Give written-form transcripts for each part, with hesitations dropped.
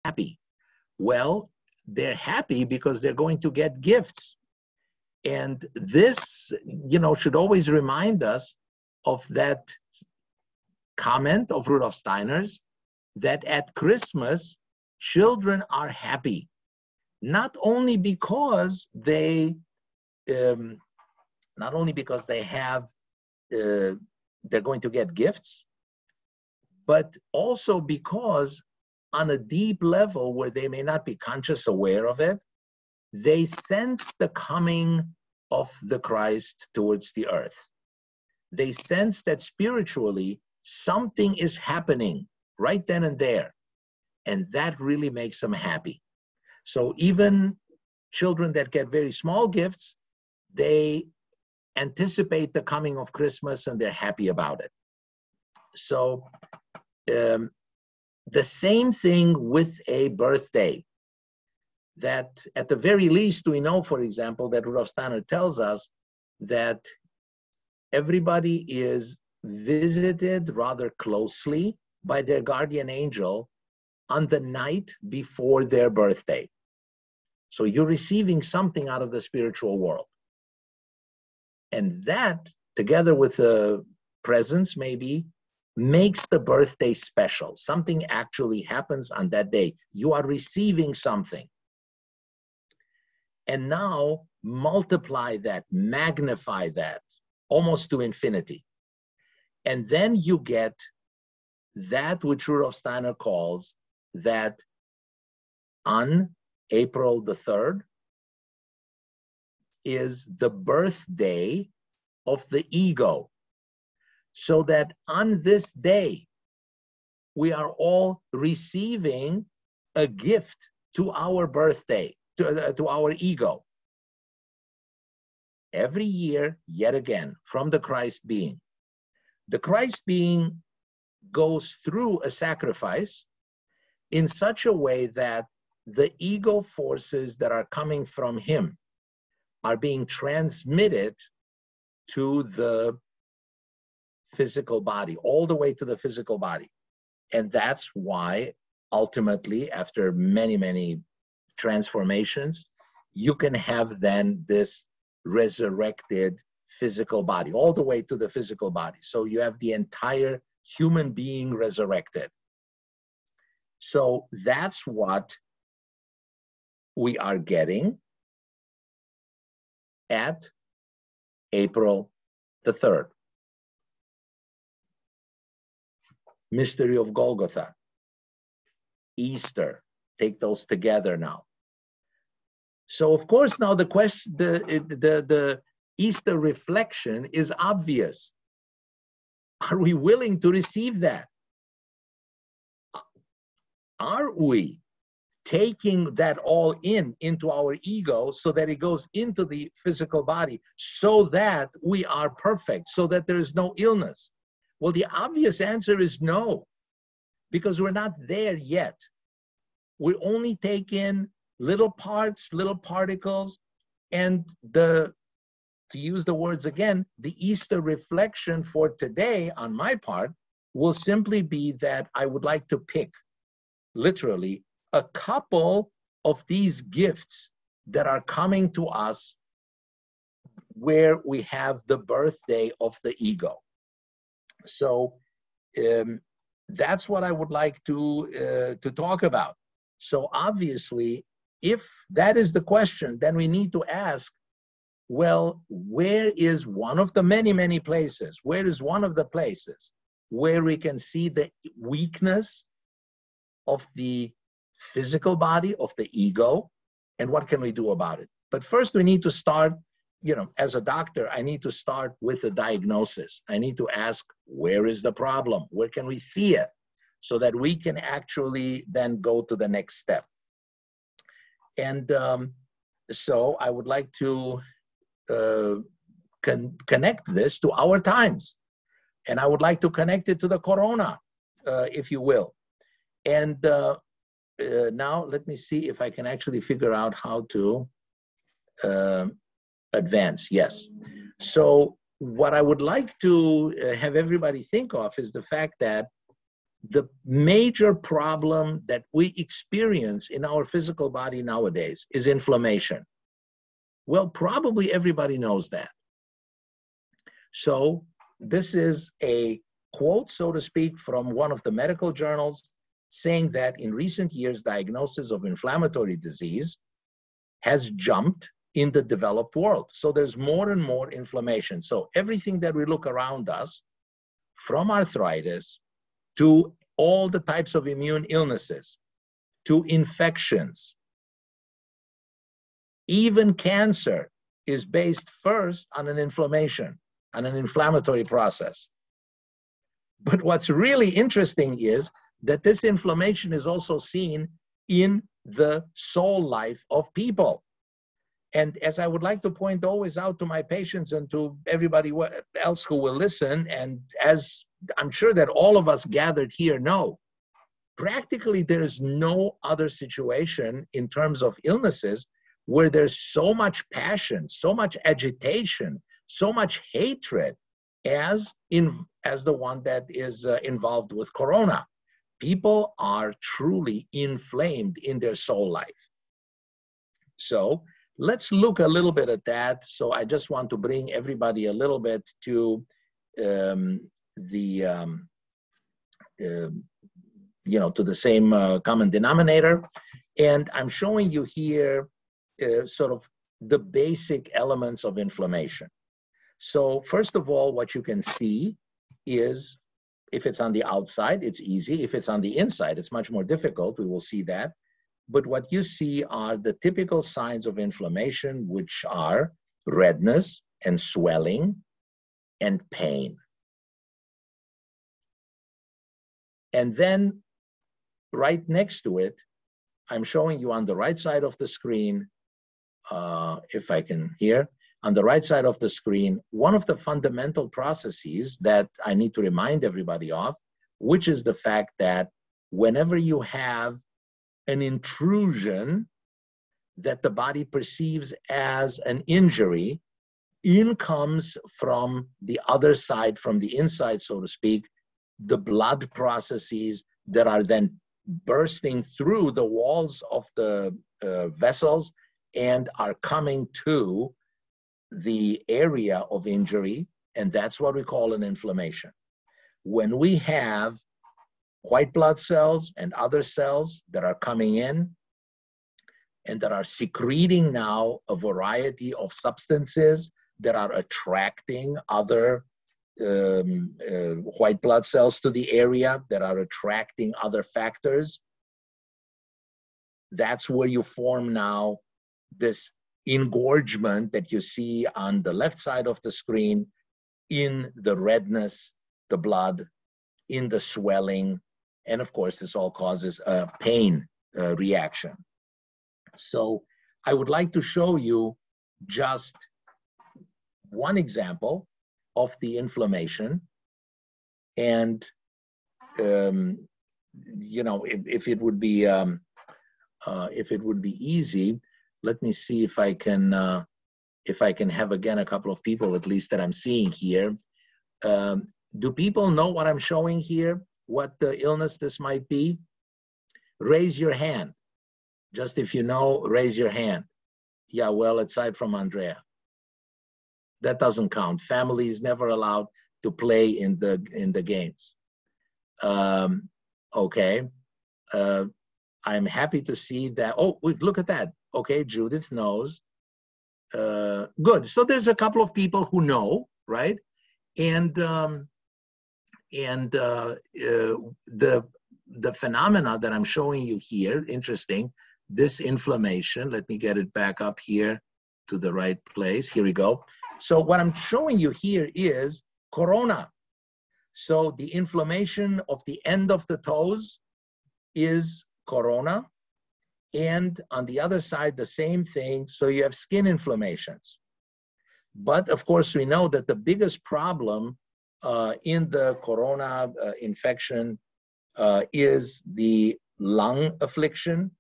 happy? Well, they're happy because they're going to get gifts. And this, should always remind us of that comment of Rudolf Steiner's, that at Christmas, children are happy, not only because they have, they're going to get gifts, but also because on a deep level where they may not be conscious aware of it, they sense the coming of the Christ towards the earth. They sense that spiritually something is happening right then and there, and that really makes them happy. So even children that get very small gifts, they anticipate the coming of Christmas and they're happy about it. So the same thing with a birthday, that at the very least we know, for example, that Rudolf Steiner tells us that everybody is visited rather closely by their guardian angel on the night before their birthday. So you're receiving something out of the spiritual world. And that, together with the presents maybe, makes the birthday special. Something actually happens on that day. You are receiving something. And now multiply that, magnify that, almost to infinity. And then you get that which Rudolf Steiner calls that on April the 3rd is the birthday of the ego. So that on this day, we are all receiving a gift to our birthday, to our ego. Every year, yet again, from the Christ being. The Christ being goes through a sacrifice in such a way that the ego forces that are coming from him are being transmitted to the physical body, all the way to the physical body. And that's why ultimately, after many, many transformations, you can have then this resurrected physical body, all the way to the physical body. So you have the entire human being resurrected. So that's what we are getting at April the 3rd. Mystery of Golgotha, Easter, take those together now. So of course now the question, the Easter reflection is obvious. Are we willing to receive that? Are we taking that all into our ego so that it goes into the physical body so that we are perfect, so that there is no illness? Well, the obvious answer is no, because we're not there yet. We only take in little parts, little particles, and to use the words again, the Easter reflection for today on my part will simply be that I would like to pick literally a couple of these gifts that are coming to us where we have the birthday of the ego. So that's what I would like to talk about. So obviously, if that is the question, then we need to ask, well, where is one of the many, many places? Where is one of the places where we can see the weakness of the physical body, of the ego, and what can we do about it? But first we need to start, as a doctor, I need to start with a diagnosis. I need to ask, where is the problem? Where can we see it? So that we can actually then go to the next step. And so I would like to connect this to our times. And I would like to connect it to the corona, if you will. And now let me see if I can actually figure out how to advance. Yes. So what I would like to have everybody think of is the fact that the major problem that we experience in our physical body nowadays is inflammation. Well, probably everybody knows that. So this is a quote, so to speak, from one of the medical journals saying that in recent years, diagnosis of inflammatory disease has jumped in the developed world. So there's more and more inflammation. So everything that we look around us, from arthritis to all the types of immune illnesses, to infections, even cancer is based first on an inflammation, on an inflammatory process. But what's really interesting is that this inflammation is also seen in the soul life of people. And as I would like to point always out to my patients and to everybody else who will listen, and as I'm sure that all of us gathered here know, practically there is no other situation in terms of illnesses where there's so much passion, so much agitation, so much hatred as the one that is involved with corona. People are truly inflamed in their soul life. So let's look a little bit at that. So I just want to bring everybody a little bit to to the same common denominator. And I'm showing you here sort of the basic elements of inflammation. So first of all, what you can see is, if it's on the outside, it's easy. If it's on the inside, it's much more difficult. We will see that. But what you see are the typical signs of inflammation, which are redness and swelling and pain. And then right next to it, I'm showing you on the right side of the screen, if I can here, on the right side of the screen, one of the fundamental processes that I need to remind everybody of, which is the fact that whenever you have an intrusion that the body perceives as an injury, in comes from the other side, from the inside, so to speak, the blood processes that are then bursting through the walls of the vessels and are coming to the area of injury, and that's what we call an inflammation. When we have white blood cells and other cells that are coming in and that are secreting now a variety of substances that are attracting other white blood cells to the area, that are attracting other factors, that's where you form now this engorgement that you see on the left side of the screen, in the redness, the blood, in the swelling, and of course this all causes a pain reaction. So I would like to show you just one example of the inflammation, and if it would be easy, let me see if I can have again a couple of people at least that I'm seeing here. Do people know what I'm showing here? What the illness this might be? Raise your hand. Just if you know, raise your hand. Yeah, well, aside from Andrea. That doesn't count. Family is never allowed to play in the games. Okay. I'm happy to see that. Oh, look at that. Okay, Judith knows. Good. So there's a couple of people who know, right? And the phenomena that I'm showing you here, interesting, this inflammation, let me get it back up here to the right place. Here we go. So what I'm showing you here is corona. So the inflammation of the end of the toes is corona. And on the other side, the same thing. So you have skin inflammations. But of course, we know that the biggest problem in the corona infection is the lung affliction.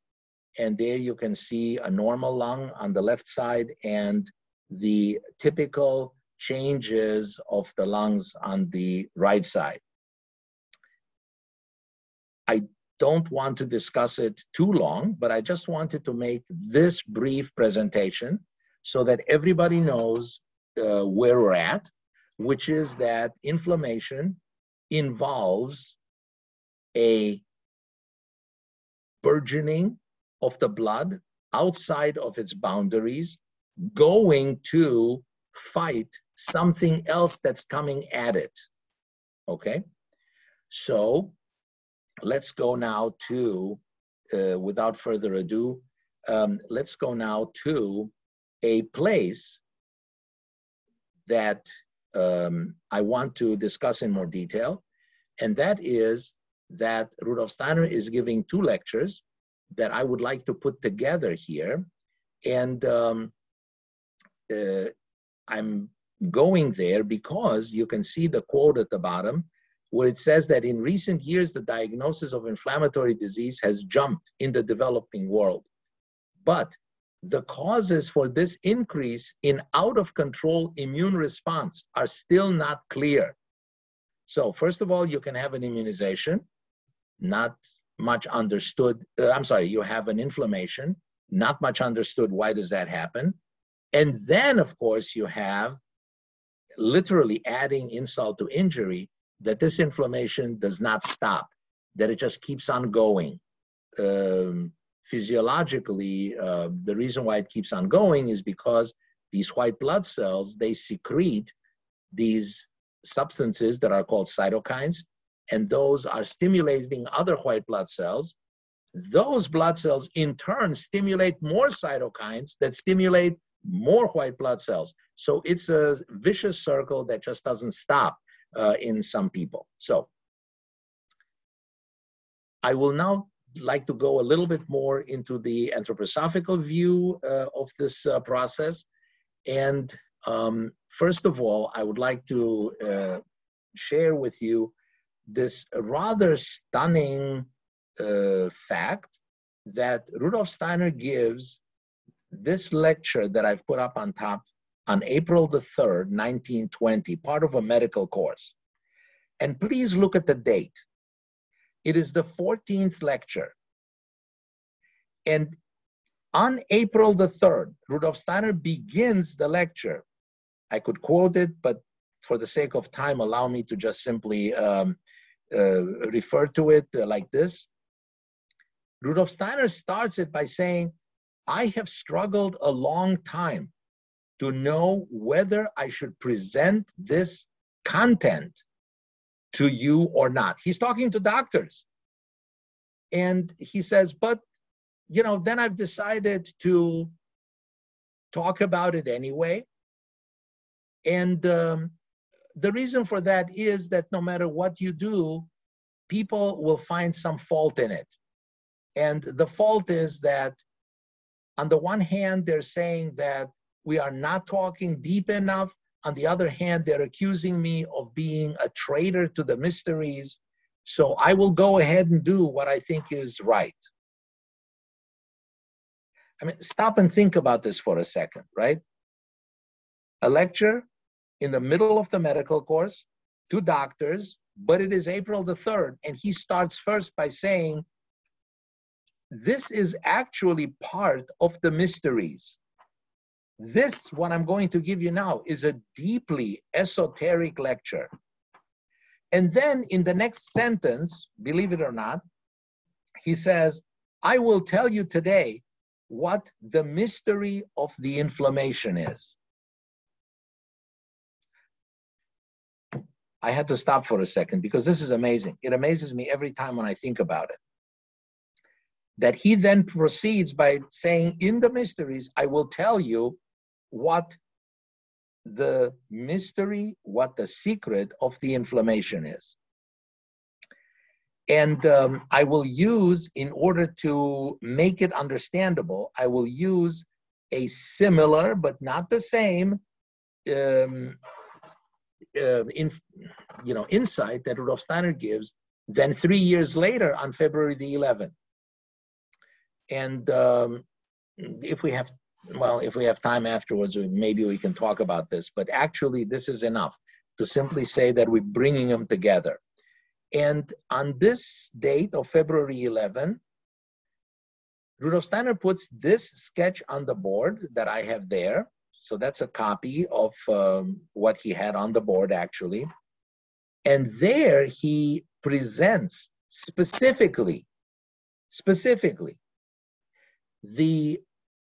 And there you can see a normal lung on the left side and the typical changes of the lungs on the right side. I don't want to discuss it too long, but I just wanted to make this brief presentation so that everybody knows where we're at, which is that inflammation involves a burgeoning of the blood outside of its boundaries, going to fight something else that's coming at it. Okay? So let's go now to, without further ado, let's go now to a place that I want to discuss in more detail, and that is that Rudolf Steiner is giving 2 lectures that I would like to put together here. And I'm going there because you can see the quote at the bottom where it says that in recent years, the diagnosis of inflammatory disease has jumped in the developing world. But the causes for this increase in out-of-control immune response are still not clear. So first of all, you can have an immunization, not much understood. You have an inflammation, not much understood. Why does that happen? And then, of course, you have literally adding insult to injury, that this inflammation does not stop, that it just keeps on going. Physiologically, the reason why it keeps on going is because these white blood cells, they secrete these substances that are called cytokines, and those are stimulating other white blood cells. Those blood cells in turn stimulate more cytokines that stimulate more white blood cells. So it's a vicious circle that just doesn't stop in some people. So I will now like to go a little bit more into the anthroposophical view of this process. And first of all, I would like to share with you this rather stunning fact that Rudolf Steiner gives this lecture that I've put up on top on April the 3rd, 1920, part of a medical course. And please look at the date. It is the 14th lecture. And on April the 3rd, Rudolf Steiner begins the lecture. I could quote it, but for the sake of time, allow me to just simply refer to it like this. Rudolf Steiner starts it by saying, I have struggled a long time to know whether I should present this content to you or not. He's talking to doctors. And he says, but, you know, then I've decided to talk about it anyway. And the reason for that is that no matter what you do, people will find some fault in it. And the fault is that on the one hand, they're saying that we are not talking deep enough. On the other hand, they're accusing me of being a traitor to the mysteries. So I will go ahead and do what I think is right. I mean, stop and think about this for a second, right? A lecture in the middle of the medical course to doctors, but it is April the 3rd, and he starts first by saying, this is actually part of the mysteries. This, what I'm going to give you now, is a deeply esoteric lecture. And then in the next sentence, believe it or not, he says, I will tell you today what the mystery of the inflammation is. I had to stop for a second because this is amazing. It amazes me every time when I think about it. That he then proceeds by saying, in the mysteries, I will tell you what the mystery, what the secret of the inflammation is. And I will use, in order to make it understandable, I will use a similar, but not the same, insight that Rudolf Steiner gives, then 3 years later on February the 11th. And if we have time afterwards, maybe we can talk about this. But actually, this is enough to simply say that we're bringing them together. And on this date of February 11, Rudolf Steiner puts this sketch on the board that I have there. So that's a copy of what he had on the board, actually. And there he presents specifically,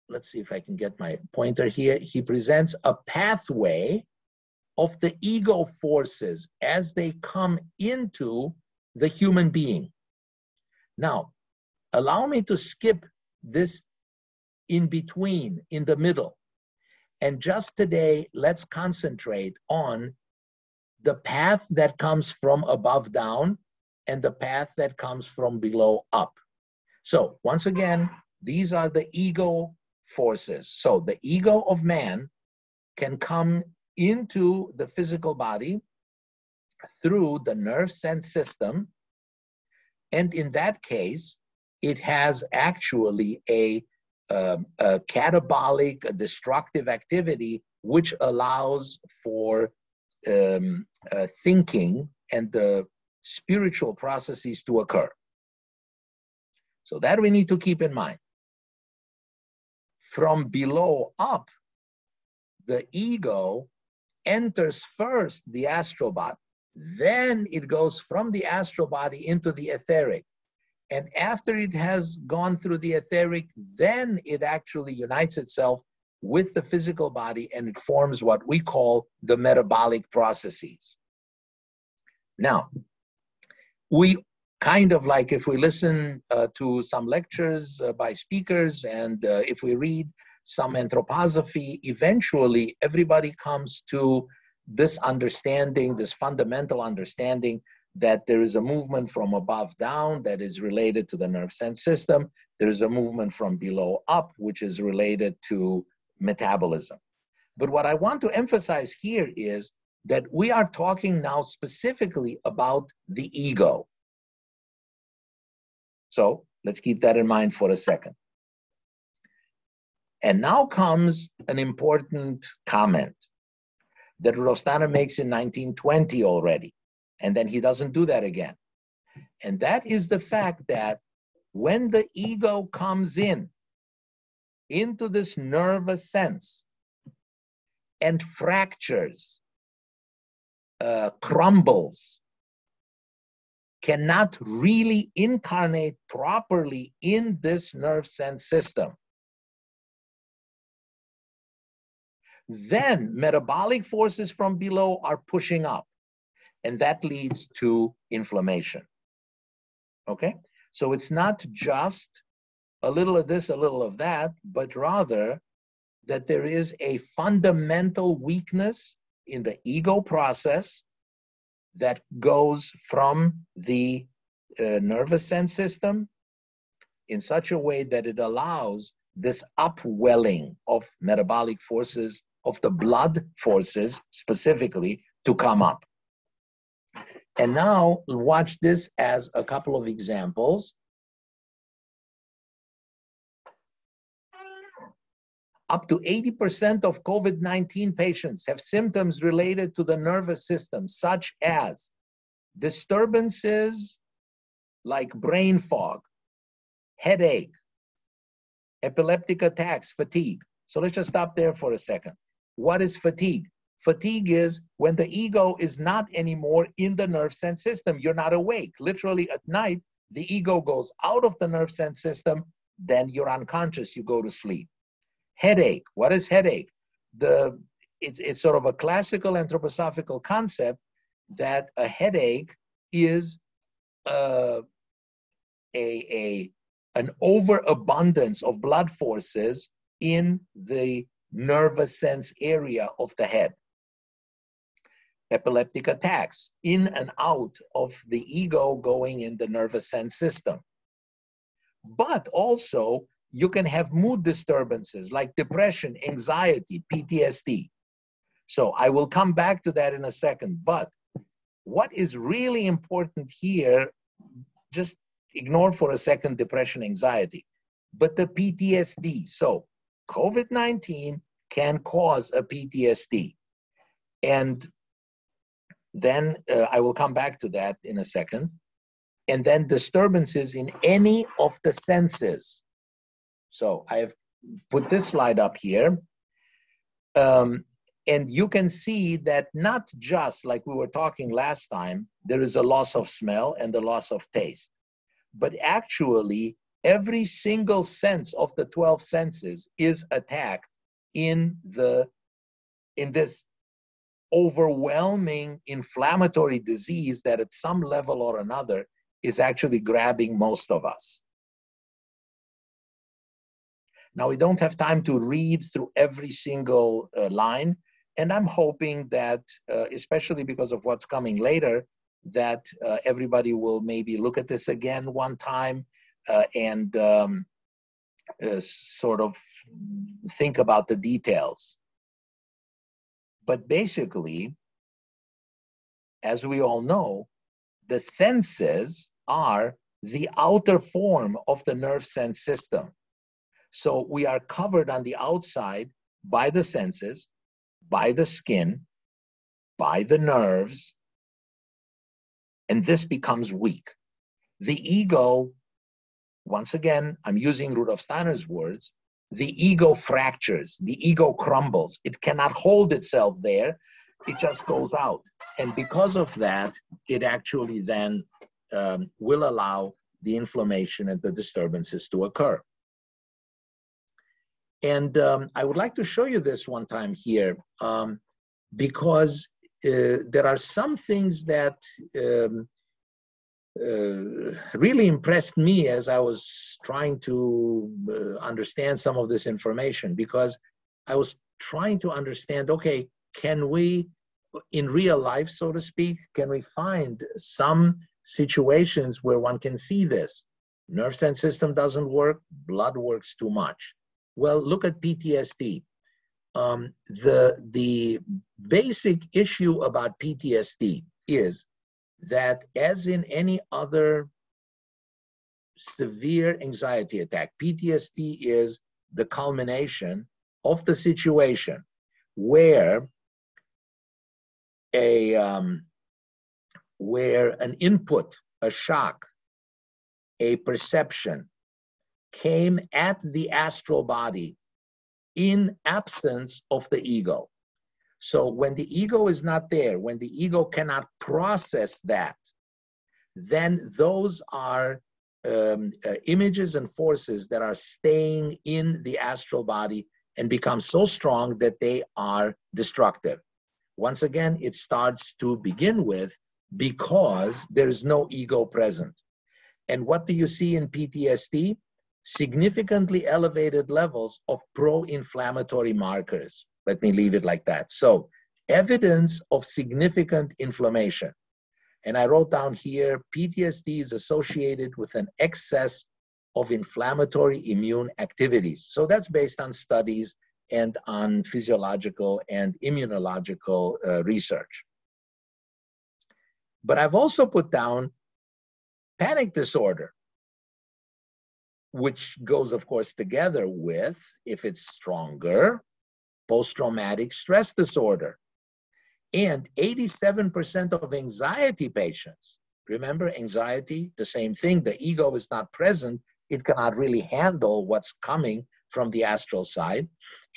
let's see if I can get my pointer here. He presents a pathway of the ego forces as they come into the human being. Now, allow me to skip this in between, in the middle. And just today, let's concentrate on the path that comes from above down and the path that comes from below up. So once again, these are the ego forces. So the ego of man can come into the physical body through the nerve sense system. And in that case, it has actually a catabolic, a destructive activity, which allows for thinking and the spiritual processes to occur. So that we need to keep in mind. From below up, the ego enters first the astral body. Then it goes from the astral body into the etheric. And after it has gone through the etheric, then it actually unites itself with the physical body and it forms what we call the metabolic processes. Now, we kind of like, if we listen to some lectures by speakers and if we read some anthroposophy, eventually everybody comes to this understanding, this fundamental understanding that there is a movement from above down that is related to the nerve sense system. There is a movement from below up, which is related to metabolism. But what I want to emphasize here is that we are talking now specifically about the ego. So let's keep that in mind for a second. And now comes an important comment that Rudolf Steiner makes in 1920 already. And then he doesn't do that again. And that is the fact that when the ego comes into this nervous sense and fractures, crumbles, cannot really incarnate properly in this nerve sense system, then metabolic forces from below are pushing up. And that leads to inflammation. Okay? So it's not just a little of this, a little of that, but rather that there is a fundamental weakness in the ego process that goes from the nervous sense system in such a way that it allows this upwelling of metabolic forces, of the blood forces specifically, to come up. And now watch this as a couple of examples. Up to 80% of COVID-19 patients have symptoms related to the nervous system, such as disturbances like brain fog, headache, epileptic attacks, fatigue. So let's just stop there for a second. What is fatigue? Fatigue is when the ego is not anymore in the nerve sense system. You're not awake. Literally at night, the ego goes out of the nerve sense system, then you're unconscious, you go to sleep. Headache. What is headache? It's sort of a classical anthroposophical concept that a headache is an overabundance of blood forces in the nervous sense area of the head. Epileptic attacks, in and out of the ego going in the nervous sense system. But also, you can have mood disturbances like depression, anxiety, PTSD. So I will come back to that in a second. But what is really important here, just ignore for a second depression, anxiety, but the PTSD. So COVID-19 can cause a PTSD. And then I will come back to that in a second. and then disturbances in any of the senses. So I have put this slide up here. And you can see that not just like we were talking last time, there is a loss of smell and the loss of taste, but actually every single sense of the 12 senses is attacked in this overwhelming inflammatory disease that at some level or another is actually grabbing most of us. Now, we don't have time to read through every single line, and I'm hoping that, especially because of what's coming later, that everybody will maybe look at this again one time and sort of think about the details. But basically, as we all know, the senses are the outer form of the nerve sense system. So we are covered on the outside by the senses, by the skin, by the nerves, and this becomes weak. The ego, once again, I'm using Rudolf Steiner's words, the ego fractures, the ego crumbles. It cannot hold itself there. It just goes out. And because of that, it actually then will allow the inflammation and the disturbances to occur. And I would like to show you this one time here because there are some things that really impressed me as I was trying to understand some of this information, because I was trying to understand, okay, can we, in real life, so to speak, can we find some situations where one can see this? Nerve sense system doesn't work, blood works too much. Well, look at PTSD. The basic issue about PTSD is that, as in any other severe anxiety attack, PTSD is the culmination of the situation where an input, a shock, a perception came at the astral body in absence of the ego. So when the ego is not there, when the ego cannot process that, then those are images and forces that are staying in the astral body and become so strong that they are destructive. Once again, it starts to begin with because there is no ego present. And what do you see in PTSD? Significantly elevated levels of pro-inflammatory markers. Let me leave it like that. So, evidence of significant inflammation. And I wrote down here, PTSD is associated with an excess of inflammatory immune activities. So that's based on studies and on physiological and immunological research. But I've also put down panic disorder, which goes, of course, together with, if it's stronger, post-traumatic stress disorder. And 87% of anxiety patients, remember anxiety, the same thing, the ego is not present, it cannot really handle what's coming from the astral side.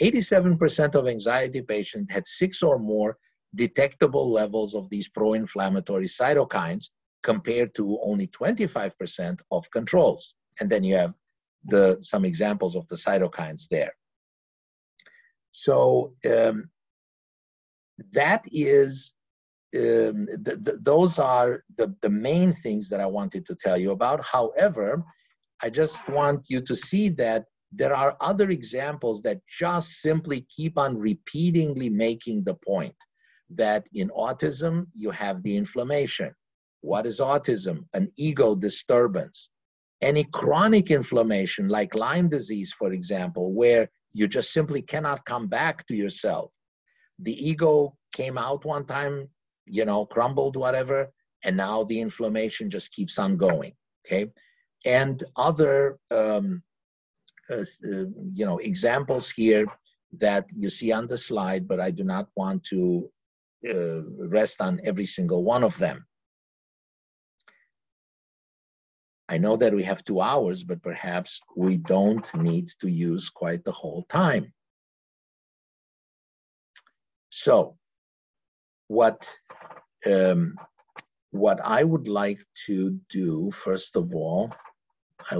87% of anxiety patients had 6 or more detectable levels of these pro-inflammatory cytokines compared to only 25% of controls. And then you have some examples of the cytokines there. So that is, those are the main things that I wanted to tell you about. However, I just want you to see that there are other examples that just simply keep on repeatedly making the point that in autism, you have the inflammation. What is autism? An ego disturbance. Any chronic inflammation, like Lyme disease, for example, where you just simply cannot come back to yourself. The ego came out one time, you know, crumbled, whatever, and now the inflammation just keeps on going, okay? And other, examples here that you see on the slide, but I do not want to rest on every single one of them. I know that we have 2 hours, but perhaps we don't need to use quite the whole time. So what I would like to do, first of all, I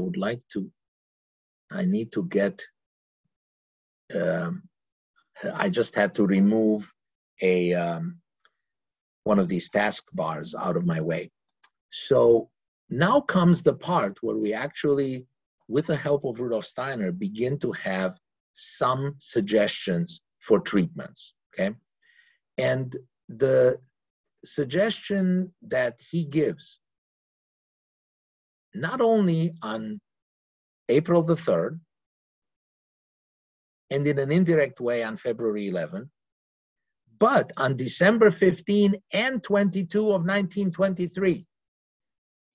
need to get, I just had to remove one of these taskbars out of my way. So now comes the part where we actually, with the help of Rudolf Steiner, begin to have some suggestions for treatments, okay? And the suggestion that he gives, not only on April the 3rd, and in an indirect way on February 11, but on December 15 and 22 of 1923,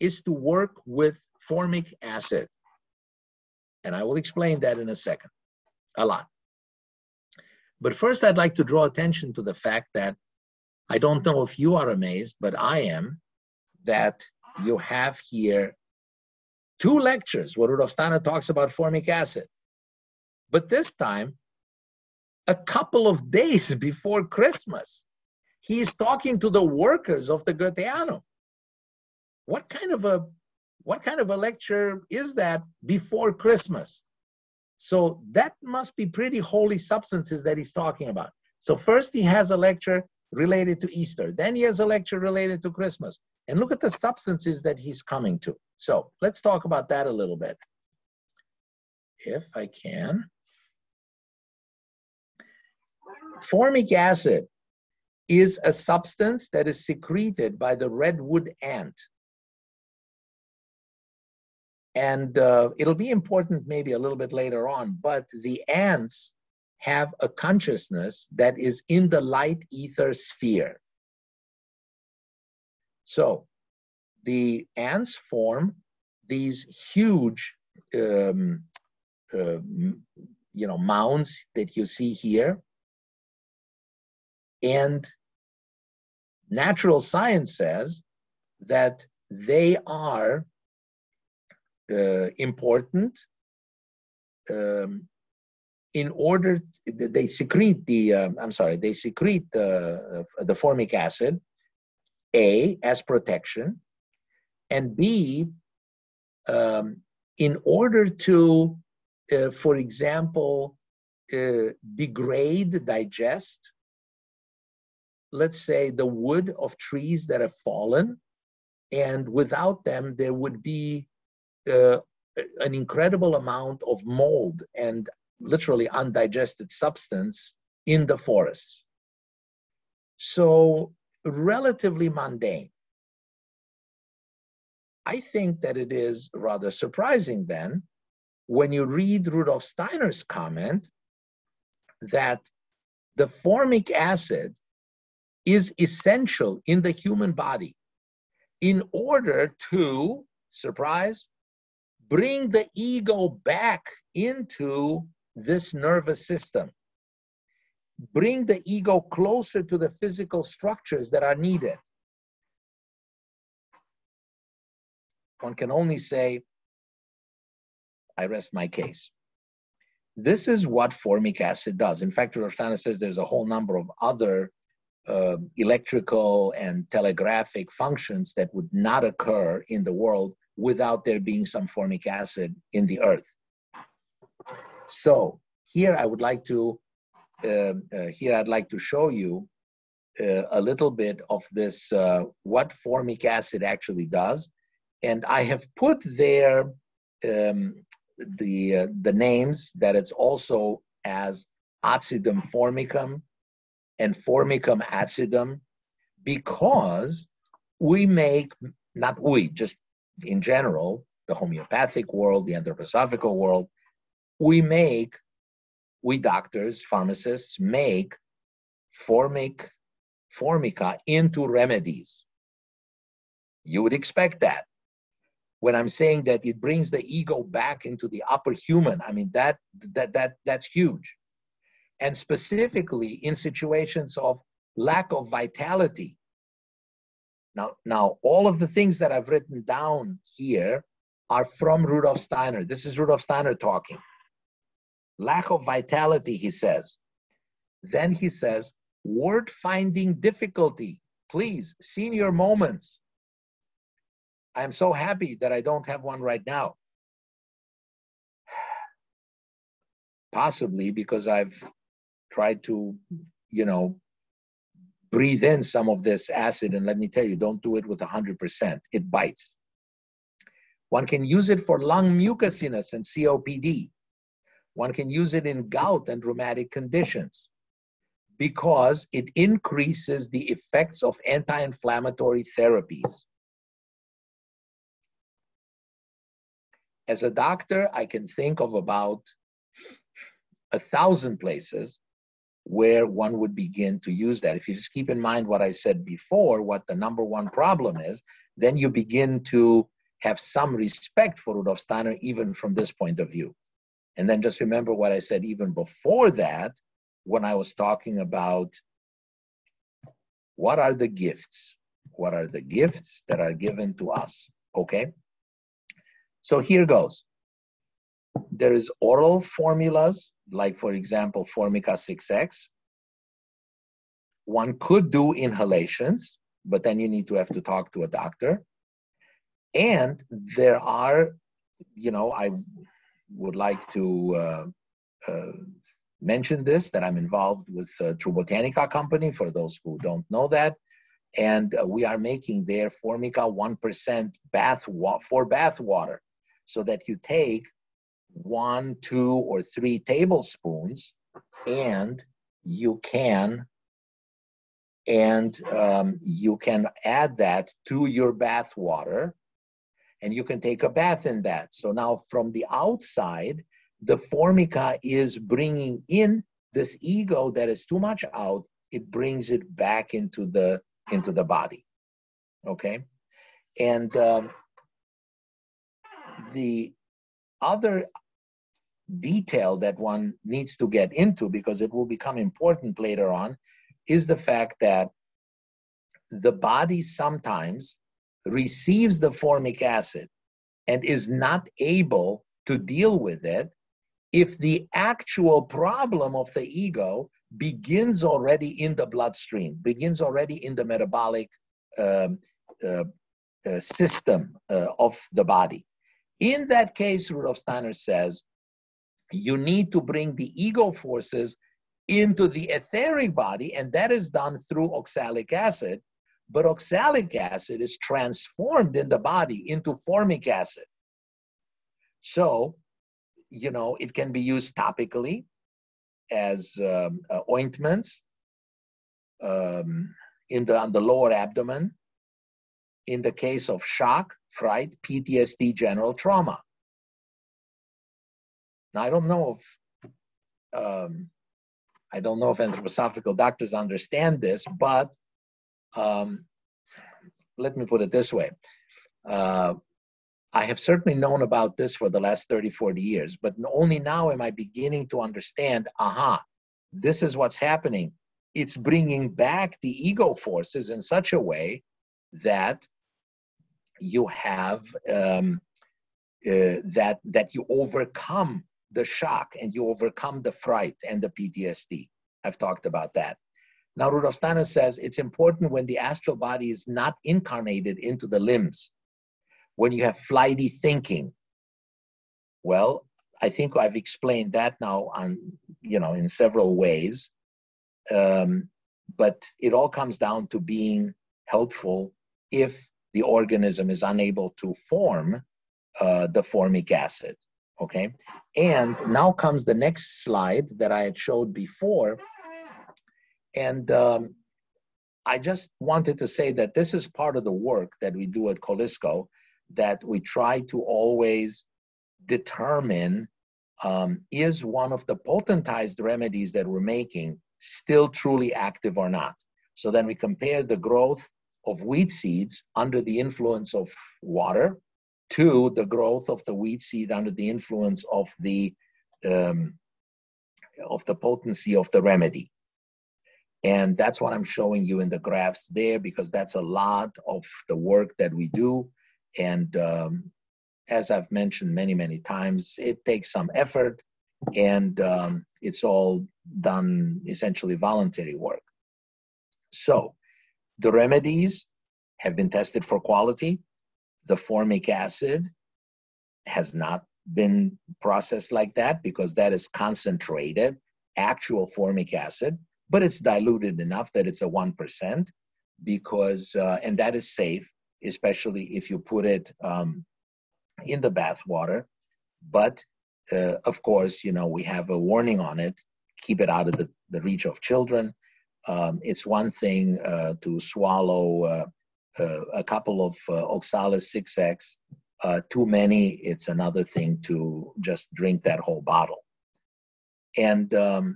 is to work with formic acid. And I will explain that in a second, a lot. But first, I'd like to draw attention to the fact that I don't know if you are amazed, but I am, that you have here 2 lectures where Rudolf Steiner talks about formic acid. But this time, a couple of days before Christmas, he is talking to the workers of the Goetheanum. What kind of a lecture is that before Christmas? So that must be pretty holy substances that he's talking about. So first he has a lecture related to Easter. Then he has a lecture related to Christmas. And look at the substances that he's coming to. So let's talk about that a little bit, if I can. Formic acid is a substance that is secreted by the redwood ant. And it'll be important maybe a little bit later on, but the ants have a consciousness that is in the light ether sphere. So the ants form these huge, mounds that you see here. And natural science says that they are important in order, they secrete the formic acid, A, as protection, and B, in order to, for example, degrade, digest, let's say, the wood of trees that have fallen, and without them, there would be an incredible amount of mold and literally undigested substance in the forests. So relatively mundane. I think that it is rather surprising then when you read Rudolf Steiner's comment that the formic acid is essential in the human body in order to, surprise, bring the ego back into this nervous system. Bring the ego closer to the physical structures that are needed. One can only say, I rest my case. This is what formic acid does. In fact, Rudolf Steiner says there's a whole number of other electrical and telegraphic functions that would not occur in the world without there being some formic acid in the earth. So here I would like to I'd like to show you a little bit of this, what formic acid actually does. And I have put there the names that it's also as acidum formicum and formicum acidum, because we make, not we, just in general, the homeopathic world, the anthroposophical world, we doctors, pharmacists, make formica into remedies. You would expect that. When I'm saying that it brings the ego back into the upper human, I mean, that's huge. And specifically in situations of lack of vitality. Now, all of the things that I've written down here are from Rudolf Steiner. This is Rudolf Steiner talking. Lack of vitality, he says. Then he says, word finding difficulty. Please, senior moments. I'm so happy that I don't have one right now. Possibly because I've tried to, breathe in some of this acid. And let me tell you, don't do it with 100%. It bites. One can use it for lung mucusiness and COPD. One can use it in gout and rheumatic conditions because it increases the effects of anti-inflammatory therapies. As a doctor, I can think of about 1,000 places where one would begin to use that. If you just keep in mind what I said before, what the number one problem is, then you begin to have some respect for Rudolf Steiner, even from this point of view. And then just remember what I said even before that, when I was talking about what are the gifts? What are the gifts that are given to us? Okay? So here goes. There is oral formulas, like for example, Formica 6X. One could do inhalations, but then you need to have to talk to a doctor. And there are, I would like to mention this, that I'm involved with True Botanica Company, for those who don't know that. And we are making their Formica 1% for bath water, so that you take 1, 2, or 3 tablespoons, and you can add that to your bath water, and you can take a bath in that. So now from the outside, the Formica is bringing in this ego that is too much out. It brings it back into the body. Okay, and the other detail that one needs to get into, because it will become important later on, is the fact that the body sometimes receives the formic acid and is not able to deal with it if the actual problem of the ego begins already in the bloodstream, begins already in the metabolic system of the body. In that case, Rudolf Steiner says, you need to bring the ego forces into the etheric body, and that is done through oxalic acid. But oxalic acid is transformed in the body into formic acid. So, it can be used topically as ointments on the lower abdomen, in the case of shock, fright, PTSD, general trauma. Now, I don't know if anthroposophical doctors understand this, but let me put it this way. I have certainly known about this for the last 30, 40 years, but only now am I beginning to understand, this is what's happening. It's bringing back the ego forces in such a way that you have, that you overcome the shock and you overcome the fright and the PTSD. I've talked about that. Now, Rudolf Steiner says it's important when the astral body is not incarnated into the limbs, when you have flighty thinking. Well, I think I've explained that now in several ways, but it all comes down to being helpful if the organism is unable to form the formic acid. Okay, and now comes the next slide that I had showed before. And I just wanted to say that this is part of the work that we do at Kolisko, that we try to always determine, is one of the potentized remedies that we're making still truly active or not? So then we compare the growth of wheat seeds under the influence of water to the growth of the wheat seed under the influence of the potency of the remedy. And that's what I'm showing you in the graphs there, because that's a lot of the work that we do. And as I've mentioned many times, it takes some effort, and it's all done essentially voluntary work. So the remedies have been tested for quality. The formic acid has not been processed like that because that is concentrated, actual formic acid, but it's diluted enough that it's a 1% because, and that is safe, especially if you put it in the bath water. But of course, we have a warning on it. Keep it out of the reach of children. It's one thing to swallow a couple of oxalis 6X. Too many, it's another thing to just drink that whole bottle. And due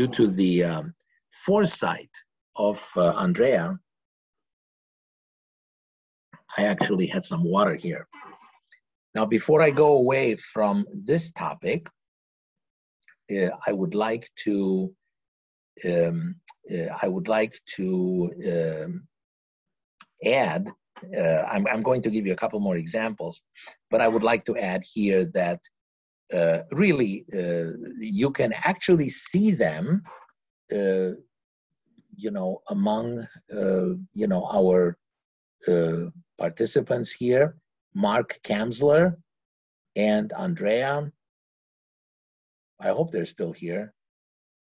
to the foresight of Andrea, I actually had some water here. Now, before I go away from this topic, I would like to add. I'm going to give you a couple more examples, but I would like to add here that really you can actually see them, among our participants here, Mark Kamsler and Andrea. I hope they're still here.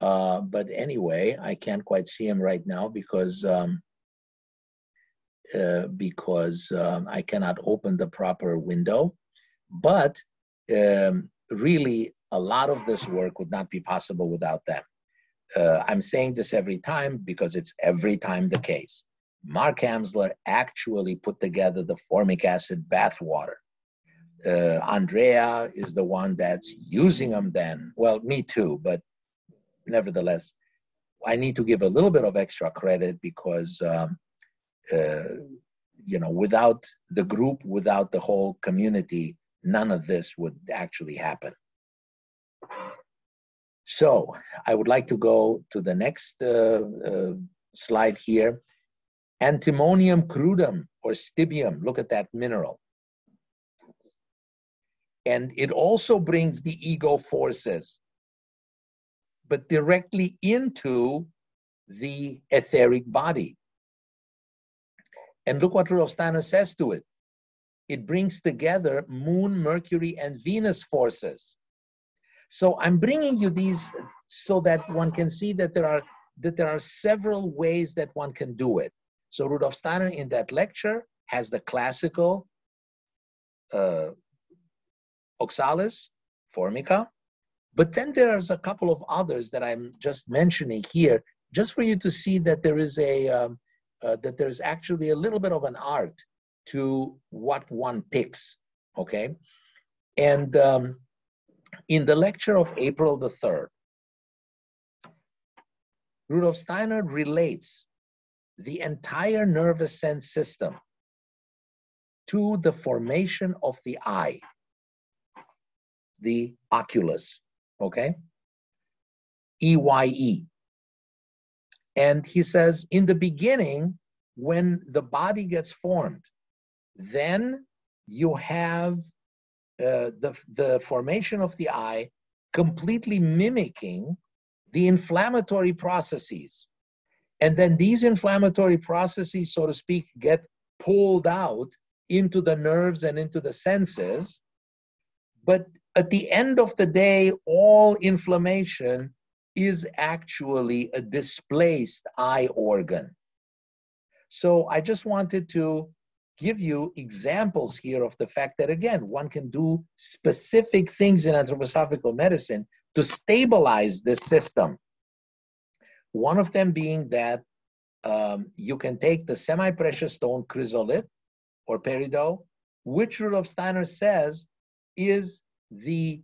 But anyway, I can't quite see him right now because I cannot open the proper window. But really, a lot of this work would not be possible without them. I'm saying this every time because it's every time the case. Mark Kamsler actually put together the formic acid bath water. Andrea is the one that's using them then. Well, me too, but nevertheless, I need to give a little bit of extra credit because, without the group, without the whole community, none of this would actually happen. So I would like to go to the next slide here. Antimonium crudum or stibium, look at that mineral. And it also brings the ego forces, but directly into the etheric body. And look what Rudolf Steiner says to it. It brings together Moon, Mercury, and Venus forces. So I'm bringing you these so that one can see that there are several ways that one can do it. So Rudolf Steiner in that lecture has the classical oxalis, formica, but then there's a couple of others that I'm just mentioning here, just for you to see that there is that there's actually a little bit of an art to what one picks, okay? And in the lecture of April the 3rd, Rudolf Steiner relates the entire nervous sense system to the formation of the eye, the oculus, okay? EYE. And he says, in the beginning, when the body gets formed, then you have the formation of the eye completely mimicking the inflammatory processes. And then these inflammatory processes, so to speak, get pulled out into the nerves and into the senses. But at the end of the day, all inflammation is actually a displaced eye organ. So I just wanted to give you examples here of the fact that, again, one can do specific things in anthroposophical medicine to stabilize this system. One of them being that you can take the semi-precious stone chrysolite or peridot, which Rudolf Steiner says is the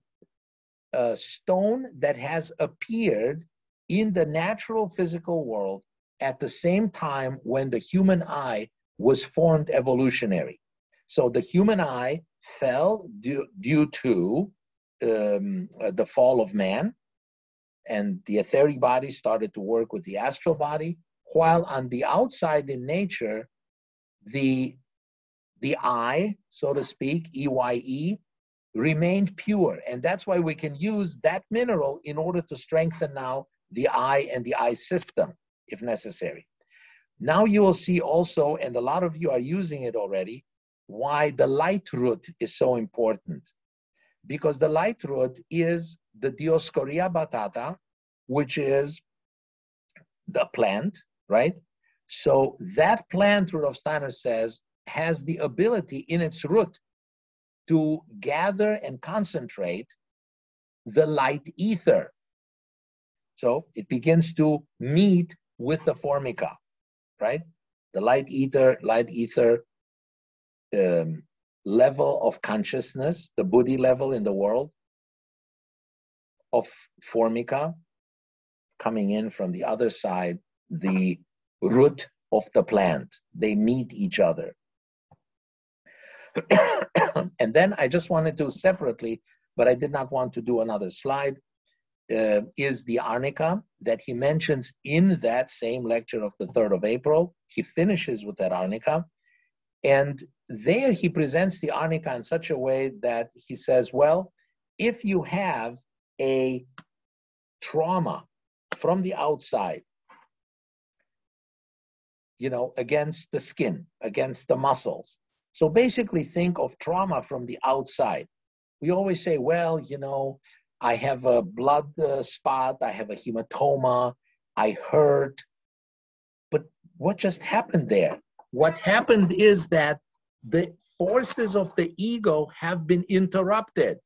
stone that has appeared in the natural physical world at the same time when the human eye was formed evolutionary. So the human eye fell due to the fall of man, and the etheric body started to work with the astral body, while on the outside in nature, the the eye, so to speak, EYE, remained pure. And that's why we can use that mineral in order to strengthen now the eye and the eye system, if necessary. Now you will see also, and a lot of you are using it already, why the light root is so important. Because the light root is the Dioscorea batata, which is the plant, right? So that plant, Rudolf Steiner says, has the ability in its root to gather and concentrate the light ether. So it begins to meet with the formica, right? The light ether level of consciousness, the Buddhi level in the world of formica, coming in from the other side, the root of the plant. They meet each other. And then I just wanted to separately, but I did not want to do another slide, is the arnica that he mentions in that same lecture of the 3rd of April. He finishes with that arnica. And there he presents the arnica in such a way that he says, well, if you have a trauma from the outside, you know, against the skin, against the muscles. So basically think of trauma from the outside. We always say, well, you know, I have a blood spot, I have a hematoma, I hurt. But what just happened there? What happened is that the forces of the ego have been interrupted.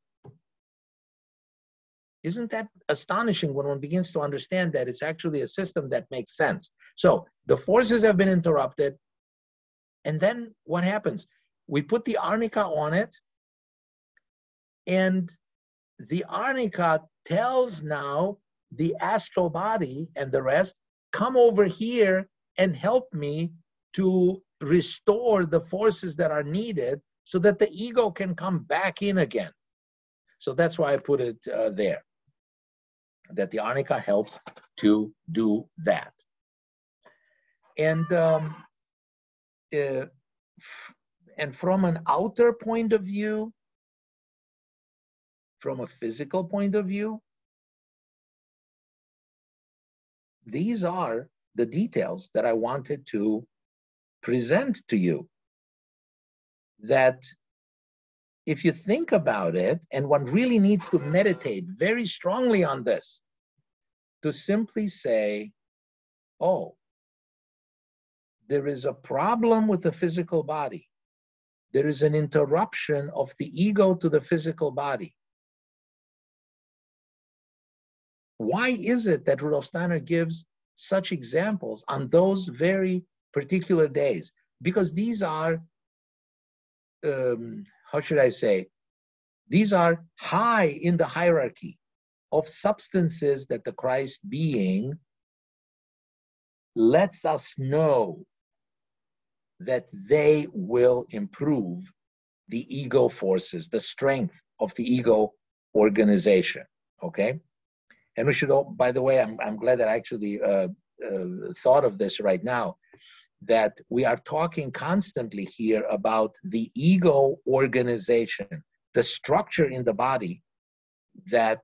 Isn't that astonishing when one begins to understand that it's actually a system that makes sense? So the forces have been interrupted. And then what happens? We put the arnica on it, and the arnica tells now the astral body and the rest, come over here and help me to restore the forces that are needed so that the ego can come back in again. So that's why I put it there, that the arnica helps to do that. And from an outer point of view, from a physical point of view, these are the details that I wanted to present to you. That if you think about it, and one really needs to meditate very strongly on this, to simply say, oh, there is a problem with the physical body. There is an interruption of the ego to the physical body. Why is it that Rudolf Steiner gives such examples on those very particular days? Because these are, how should I say, these are high in the hierarchy of substances that the Christ being lets us know that they will improve the ego forces, the strength of the ego organization, okay? And we should, by the way, I'm glad that I actually thought of this right now, that we are talking constantly here about the ego organization, the structure in the body that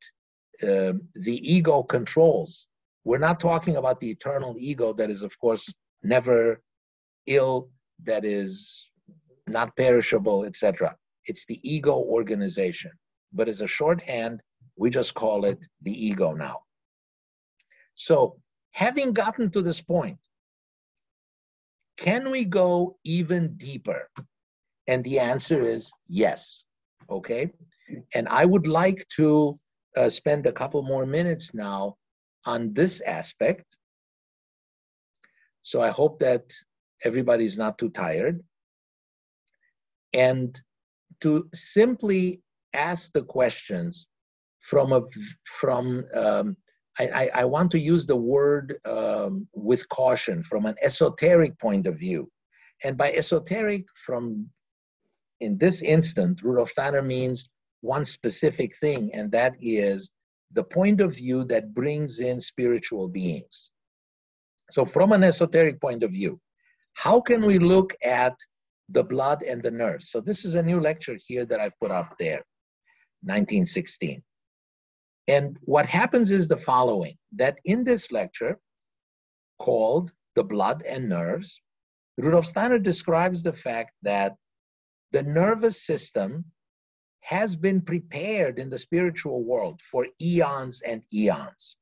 the ego controls. We're not talking about the eternal ego that is, of course, never ill, that is not perishable, etc. It's the ego organization. But as a shorthand, we just call it the ego now. So, having gotten to this point, can we go even deeper? And the answer is yes, okay? And I would like to spend a couple more minutes now on this aspect. So I hope that everybody's not too tired. And to simply ask the questions I want to use the word with caution, from an esoteric point of view. And by esoteric, in this instant, Rudolf Steiner means one specific thing, and that is the point of view that brings in spiritual beings. So from an esoteric point of view, how can we look at the blood and the nerves. So this is a new lecture here that I've put up there, 1916. And what happens is the following, that in this lecture called The Blood and Nerves, Rudolf Steiner describes the fact that the nervous system has been prepared in the spiritual world for eons and eons.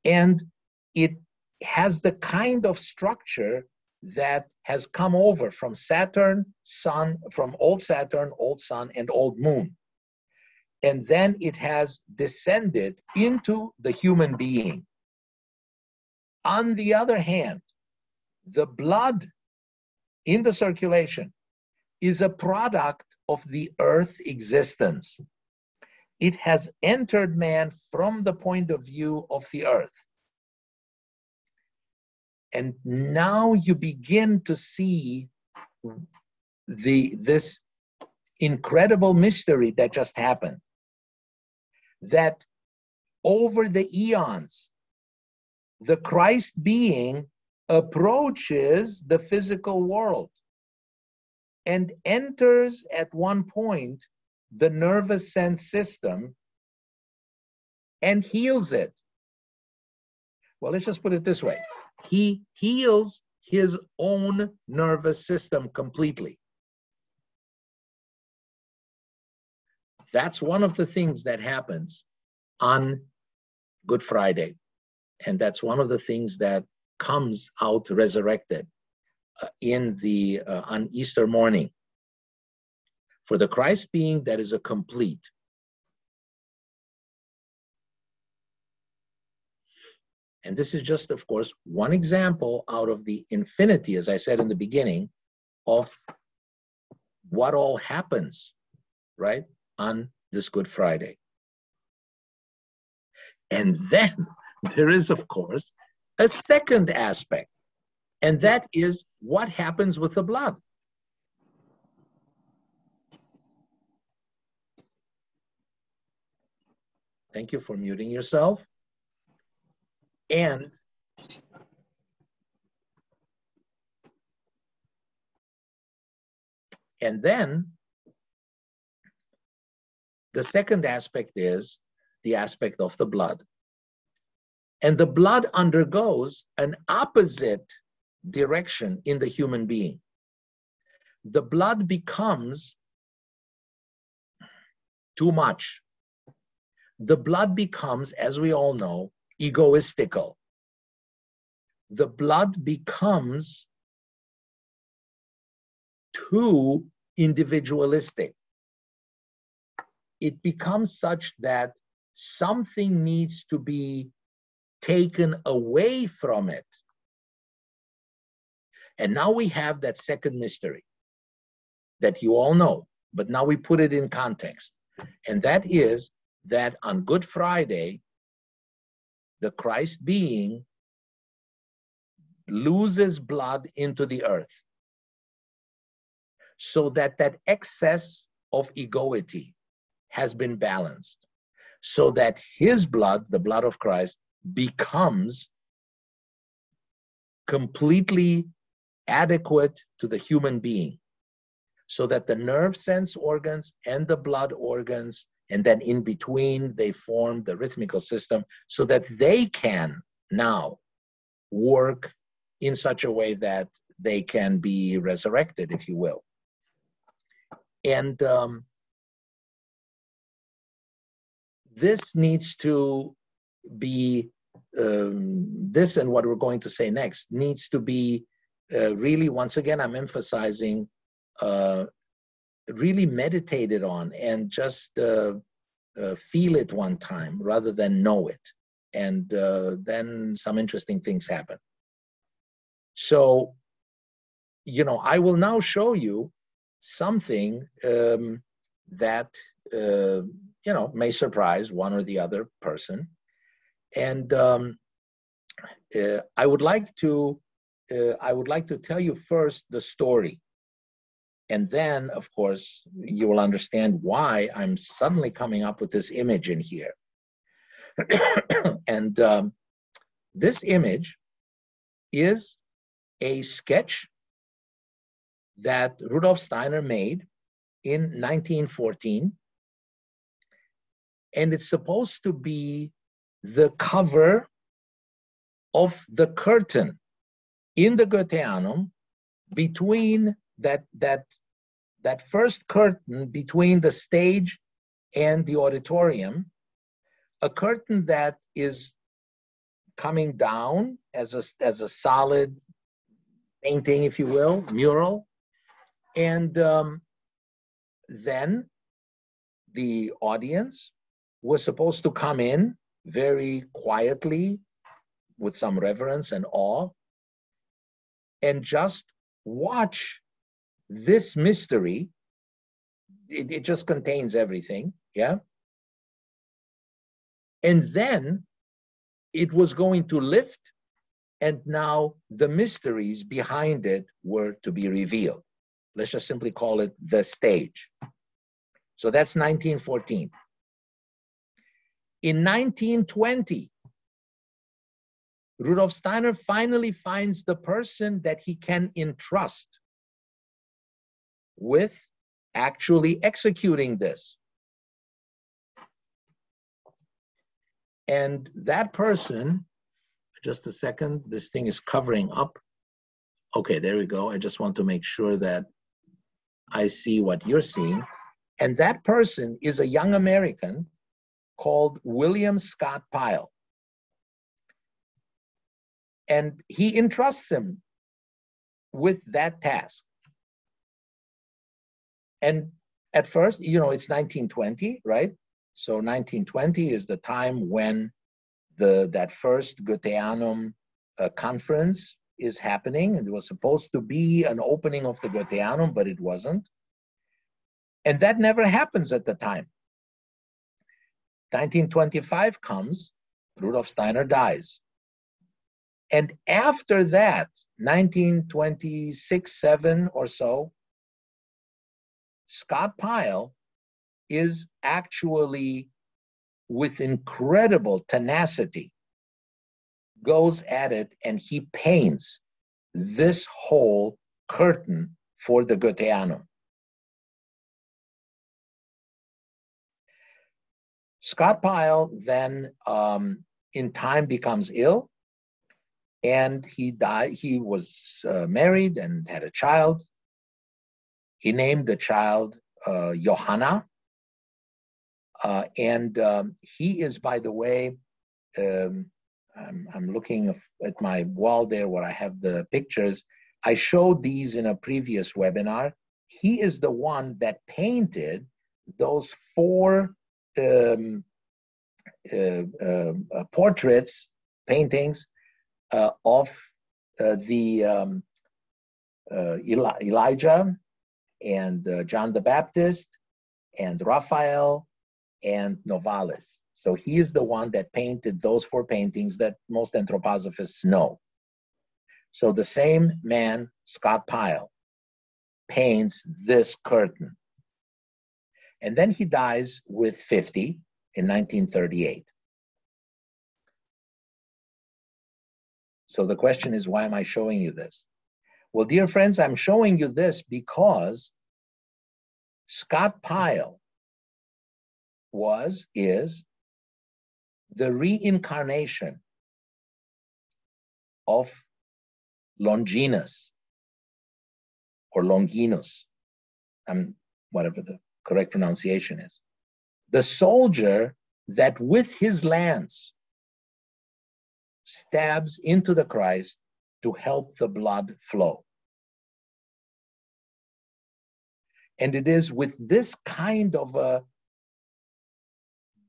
And it has the kind of structure that has come over from Saturn, Sun, from old Saturn, old Sun, and old Moon. And then it has descended into the human being. On the other hand, the blood in the circulation is a product of the earth existence. It has entered man from the point of view of the earth. And now you begin to see this incredible mystery that just happened. That over the eons, the Christ being approaches the physical world and enters at one point the nervous sense system and heals it. Well, let's just put it this way. He heals his own nervous system completely. That's one of the things that happens on Good Friday. And that's one of the things that comes out resurrected on Easter morning. For the Christ being, that is a complete. And this is just, of course, one example out of the infinity, as I said in the beginning, of what all happens, right, on this Good Friday. And then there is, of course, a second aspect, and that is what happens with the blood. Thank you for muting yourself. And then the second aspect is the aspect of the blood. And the blood undergoes an opposite direction in the human being. The blood becomes too much. The blood becomes, as we all know, egoistical. The blood becomes too individualistic. It becomes such that something needs to be taken away from it. And now we have that second mystery that you all know, but now we put it in context. And that is that on Good Friday, the Christ being loses blood into the earth, so that that excess of egoity has been balanced, so that his blood, the blood of Christ, becomes completely adequate to the human being, so that the nerve sense organs and the blood organs, and then in between they form the rhythmical system, so that they can now work in such a way that they can be resurrected, if you will. And this needs to be, this and what we're going to say next needs to be really, once again, I'm emphasizing, really meditated on and just feel it one time rather than know it. And then some interesting things happen. So, you know, I will now show you something that, you know, may surprise one or the other person. And I would like to tell you first the story. And then, of course, you will understand why I'm suddenly coming up with this image in here. And this image is a sketch that Rudolf Steiner made in 1914. And it's supposed to be the cover of the curtain in the Goetheanum between that first curtain between the stage and the auditorium, a curtain that is coming down as a solid painting, if you will, mural. And then the audience was supposed to come in very quietly with some reverence and awe and just watch this mystery. It just contains everything, yeah? And then it was going to lift, and now the mysteries behind it were to be revealed. Let's just simply call it the stage. So that's 1914. In 1920, Rudolf Steiner finally finds the person that he can entrust with actually executing this. And that person, just a second, this thing is covering up. Okay, there we go. I just want to make sure that I see what you're seeing. And that person is a young American called William Scott Pyle. And he entrusts him with that task. And at first, you know, it's 1920, right? So 1920 is the time when that first Goetheanum conference is happening. And it was supposed to be an opening of the Goetheanum, but it wasn't. And that never happens at the time. 1925 comes, Rudolf Steiner dies. And after that, 1926, 7 or so, Scott Pyle is actually, with incredible tenacity, goes at it and he paints this whole curtain for the Goetheanum. Scott Pyle then, in time, becomes ill, and he died. He was married and had a child. He named the child Johanna, and he is, by the way, I'm looking at my wall there where I have the pictures. I showed these in a previous webinar. He is the one that painted those 4 portraits, paintings of the Elijah and John the Baptist and Raphael and Novalis. So he is the one that painted those 4 paintings that most anthroposophists know. So the same man, Scott Pyle, paints this curtain. And then he dies with 50 in 1938. So the question is, why am I showing you this? Well, dear friends, I'm showing you this because Scott Pyle is the reincarnation of Longinus or Longinus, whatever the correct pronunciation is. The soldier that with his lance stabs into the Christ to help the blood flow. And it is with this kind of a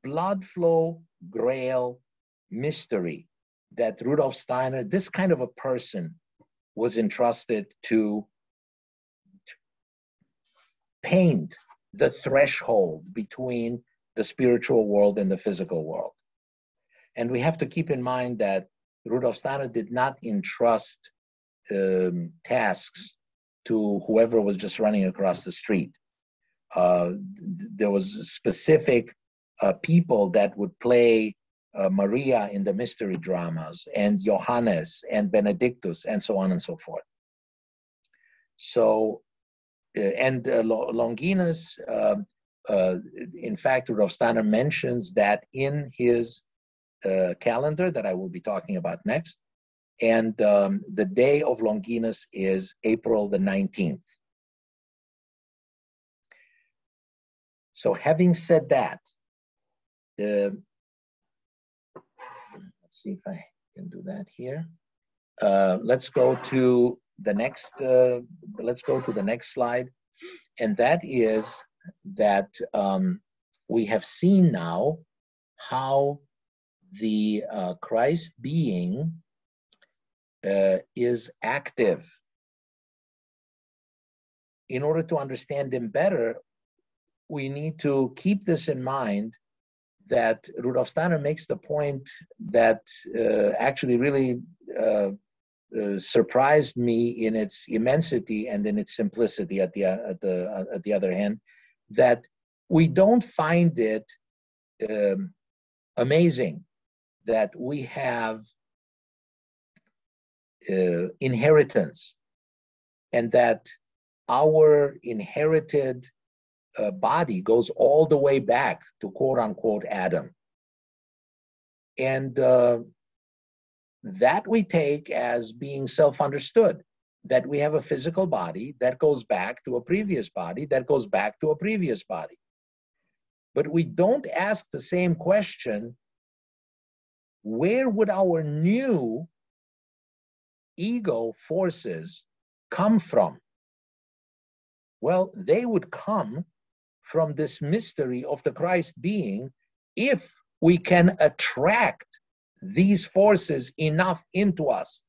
blood flow grail mystery that Rudolf Steiner, this kind of a person, was entrusted to paint the threshold between the spiritual world and the physical world. And we have to keep in mind that Rudolf Steiner did not entrust tasks to whoever was just running across the street. There was specific people that would play Maria in the mystery dramas, and Johannes and Benedictus, and so on and so forth. So Longinus, in fact, Rudolf Steiner mentions that in his calendar that I will be talking about next. And the day of Longinus is April the 19th. So having said that, let's see if I can do that here. Let's go to the next. Let's go to the next slide, and that is that we have seen now how the Christ being is active. In order to understand him better, we need to keep this in mind, that Rudolf Steiner makes the point that actually really surprised me in its immensity and in its simplicity at the other hand, that we don't find it amazing that we have inheritance, and that our inherited body goes all the way back to quote unquote Adam. And that we take as being self-understood, that we have a physical body that goes back to a previous body, that goes back to a previous body. But we don't ask the same question, where would our new ego forces come from? Well, they would come from this mystery of the Christ being, if we can attract these forces enough into us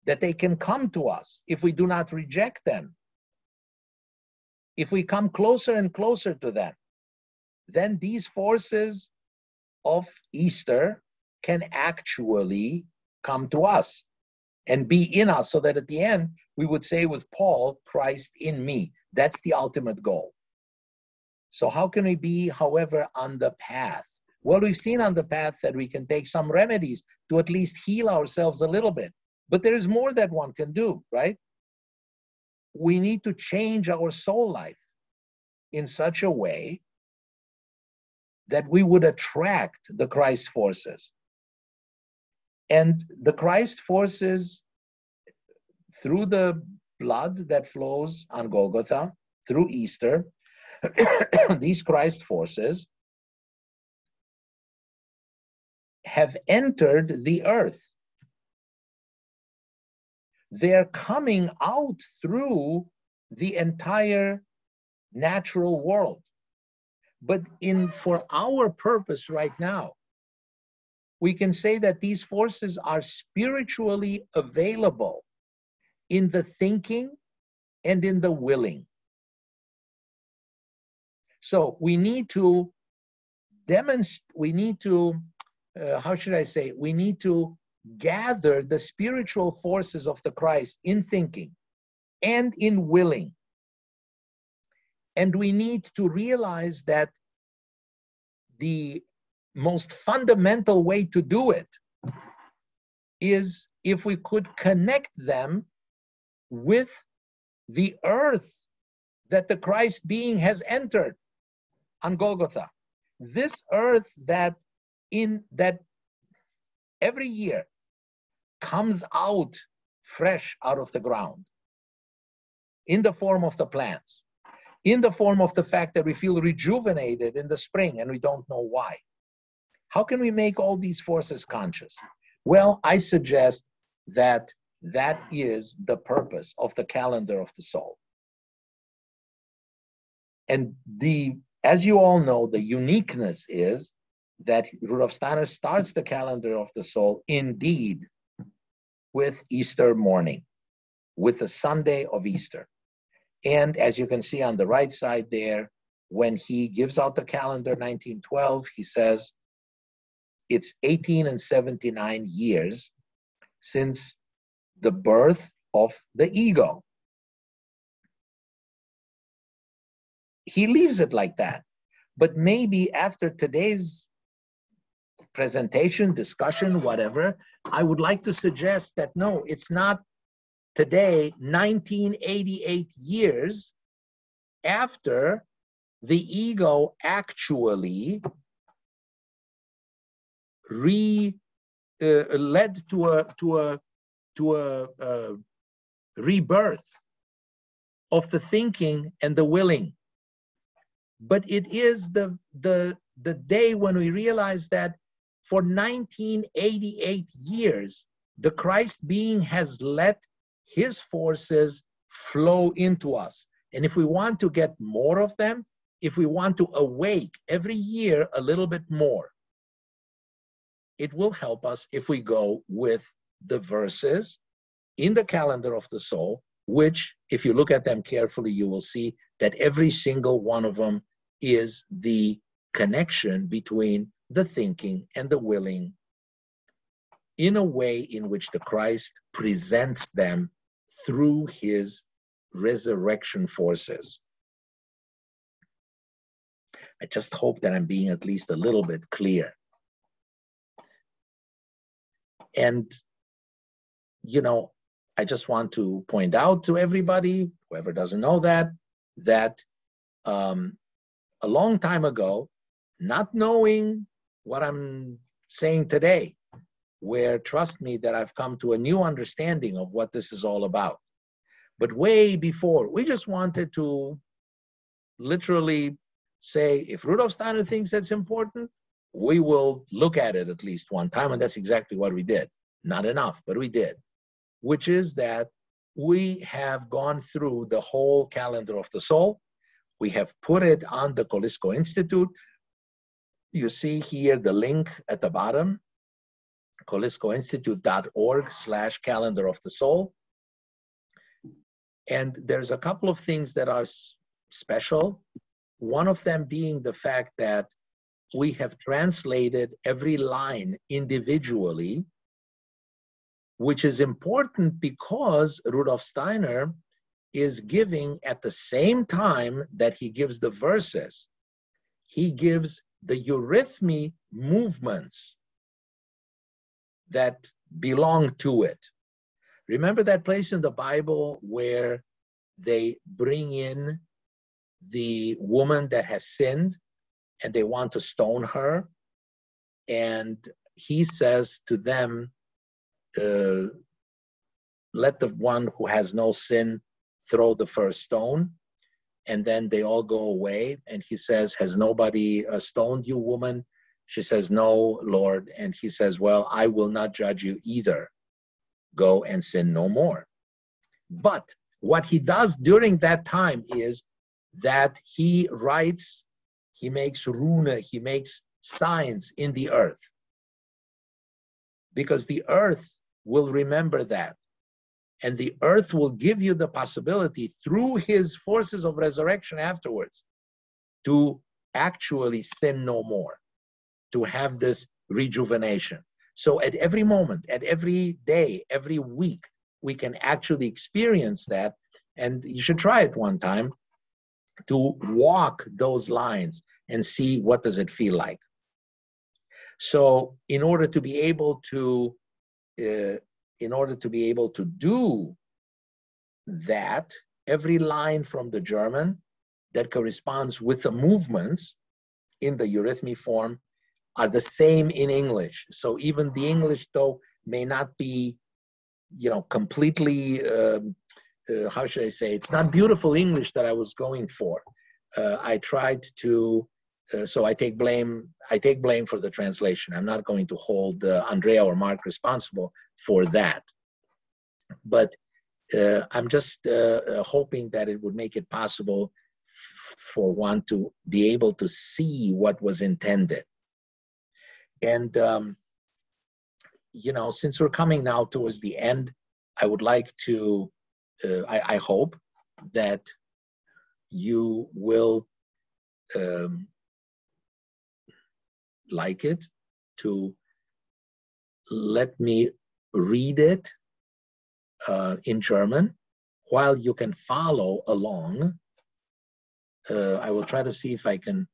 that they can come to us if we do not reject them. If we come closer and closer to them, then these forces of Easter can actually come to us and be in us, so that at the end we would say with Paul, Christ in me. That's the ultimate goal. So how can we be, however, on the path? Well, we've seen on the path that we can take some remedies to at least heal ourselves a little bit. But there is more that one can do, right? We need to change our soul life in such a way that we would attract the Christ forces. And the Christ forces, through the blood that flows on Golgotha, through Easter, these Christ forces have entered the earth. They're coming out through the entire natural world. But for our purpose right now, we can say that these forces are spiritually available in the thinking and in the willing. So we need to demonstrate, we need to, we need to gather the spiritual forces of the Christ in thinking and in willing. And we need to realize that the most fundamental way to do it is if we could connect them with the earth that the Christ being has entered on Golgotha. This earth that every year comes out fresh out of the ground in the form of the plants, in the form of the fact that we feel rejuvenated in the spring and we don't know why. How can we make all these forces conscious? Well, I suggest that that is the purpose of the calendar of the soul. And as you all know, the uniqueness is that Rudolf Steiner starts the calendar of the soul indeed with Easter morning, with the Sunday of Easter. And as you can see on the right side there, when he gives out the calendar 1912, he says it's 18 and 79 years since the birth of the ego. He leaves it like that. But maybe after today's presentation, discussion, whatever, I would like to suggest that no, it's not today, 1988 years after the ego actually led to a rebirth of the thinking and the willing. But it is the day when we realize that for 1988 years, the Christ being has let his forces flow into us. And if we want to get more of them, if we want to awake every year a little bit more, it will help us if we go with the verses in the calendar of the soul, which, if you look at them carefully, you will see that every single one of them is the connection between the thinking and the willing in a way in which the Christ presents them through his resurrection forces. I just hope that I'm being at least a little bit clear. And, you know, I just want to point out to everybody, whoever doesn't know that a long time ago, not knowing what I'm saying today, where, trust me, that I've come to a new understanding of what this is all about. But way before, we just wanted to literally say, if Rudolf Steiner thinks that's important, we will look at it at least one time, and that's exactly what we did. Not enough, but we did, which is that we have gone through the whole calendar of the soul. We have put it on the Kolisko Institute. You see here the link at the bottom, koliskoinstitute.org/calendar of the soul. And there's a couple of things that are special. One of them being the fact that we have translated every line individually, which is important because Rudolf Steiner is giving, at the same time that he gives the verses, he gives the eurythmy movements that belong to it. Remember that place in the Bible where they bring in the woman that has sinned and they want to stone her? And he says to them, let the one who has no sin throw the first stone. And then they all go away. And he says, has nobody stoned you, woman? She says, no, Lord. And he says, well, I will not judge you either. Go and sin no more. But what he does during that time is that he writes, he makes runa, he makes signs in the earth. Because the earth will remember that. And the earth will give you the possibility through his forces of resurrection afterwards to actually sin no more, to have this rejuvenation. So at every moment, at every day, every week, we can actually experience that. And you should try it one time to walk those lines and see what does it feel like. So in order to be able to do that, every line from the German that corresponds with the movements in the eurythmy form are the same in English. So even the English, though, may not be, completely, how should I say, it's not beautiful English that I was going for. I tried to, so I take blame for the translation. I'm not going to hold Andrea or Mark responsible for that. But I'm just hoping that it would make it possible for one to be able to see what was intended. And, since we're coming now towards the end, I would like to, I hope that you will like it, to let me read it in German while you can follow along. I will try to see if I can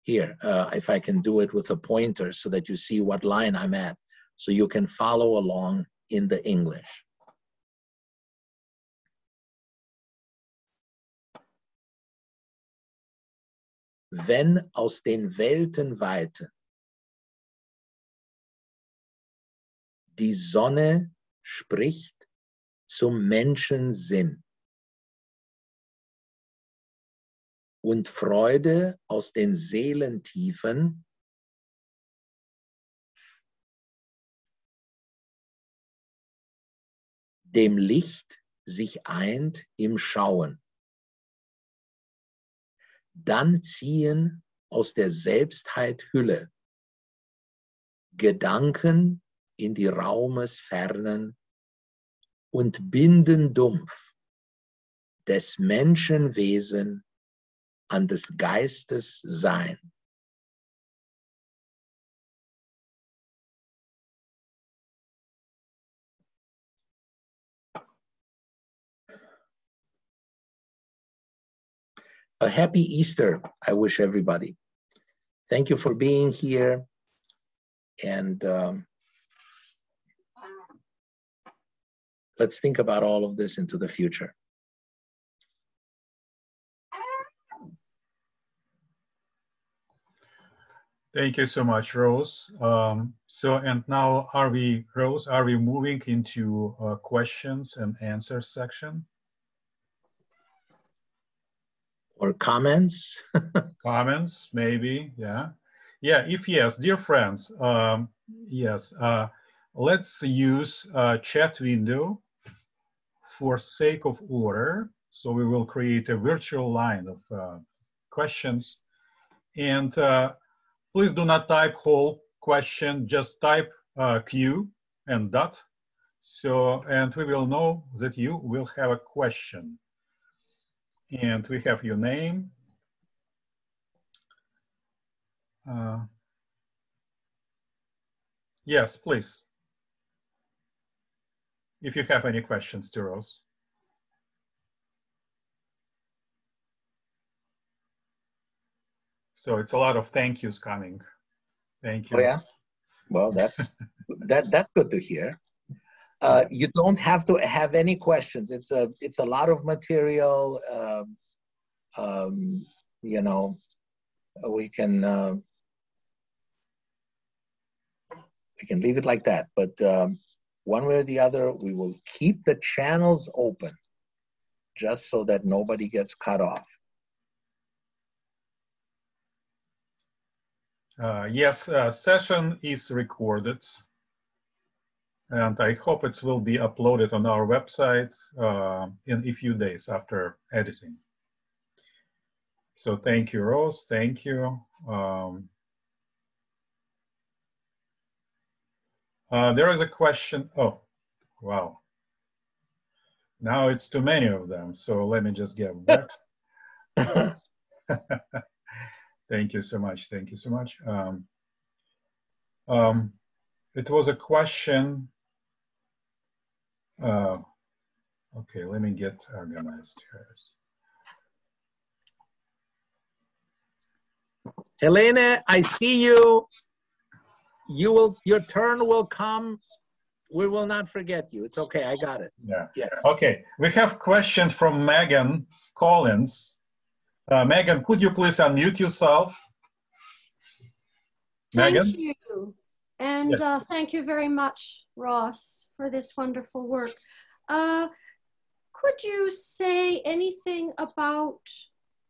if I can do it with a pointer so that you see what line I'm at, so you can follow along in the English. wenn aus den Weltenweiten die Sonne spricht zum Menschensinn und Freude aus den Seelentiefen dem Licht sich eint im Schauen. Dann ziehen aus der Selbstheit Hülle Gedanken in die Raumesfernen und binden dumpf des Menschenwesen an des Geistes Sein. A happy Easter, I wish everybody. Thank you for being here. And let's think about all of this into the future. Thank you so much, Rose. And now Rose, are we moving into questions and answers section? Or comments? Comments, maybe, yeah. Yeah, if yes, dear friends, yes, let's use chat window for sake of order. So we will create a virtual line of questions. And please do not type whole question, just type Q and dot. So, and we will know that you will have a question. And we have your name. Yes, please. If you have any questions to Rose. So it's a lot of thank yous coming. Thank you. Oh yeah. Well, that's good to hear. You don't have to have any questions. It's a lot of material. You know, we can leave it like that. But one way or the other, we will keep the channels open, just so that nobody gets cut off. Yes, session is recorded, and I hope it will be uploaded on our website in a few days after editing. So thank you, Rose. Thank you. There is a question. Oh, wow. Now it's too many of them. So let me just get back. Thank you so much. Thank you so much. It was a question. Okay, let me get organized here. Helene, I see you. Your turn will come. We will not forget you. It's okay. I got it. Yeah. Yes. Okay. We have a question from Megan Collins. Megan, could you please unmute yourself? Megan? Thank you. And yes. Thank you very much, Ross, for this wonderful work. Could you say anything about,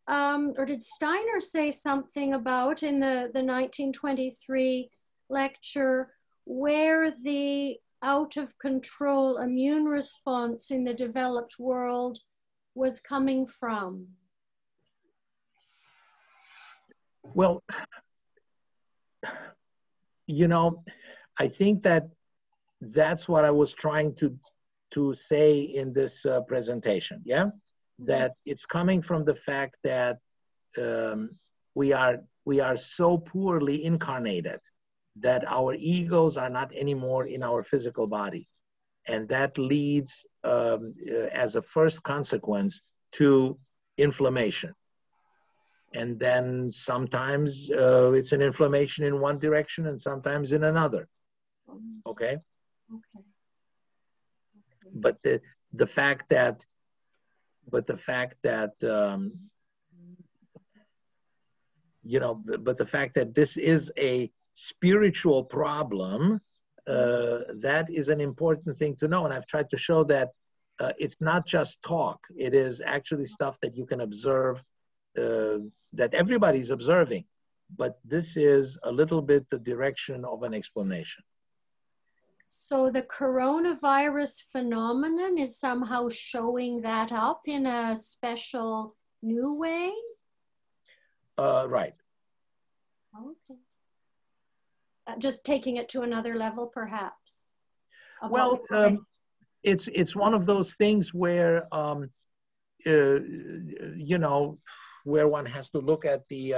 or did Steiner say something about in the 1923 lecture where the out of control immune response in the developed world was coming from? Well, you know, I think that's what I was trying to say in this presentation, yeah? That it's coming from the fact that we are so poorly incarnated that our egos are not anymore in our physical body. And that leads, as a first consequence, to inflammation. And then sometimes it's an inflammation in one direction and sometimes in another. Okay? Okay. But the fact that you know, but the fact that this is a spiritual problem, that is an important thing to know. And I've tried to show that it's not just talk. It is actually stuff that you can observe, that everybody's observing. But this is a little bit the direction of an explanation. So the coronavirus phenomenon is somehow showing that up in a special new way? Right. Okay. Just taking it to another level, perhaps. Well, it's one of those things where, you know, where one has to look at the,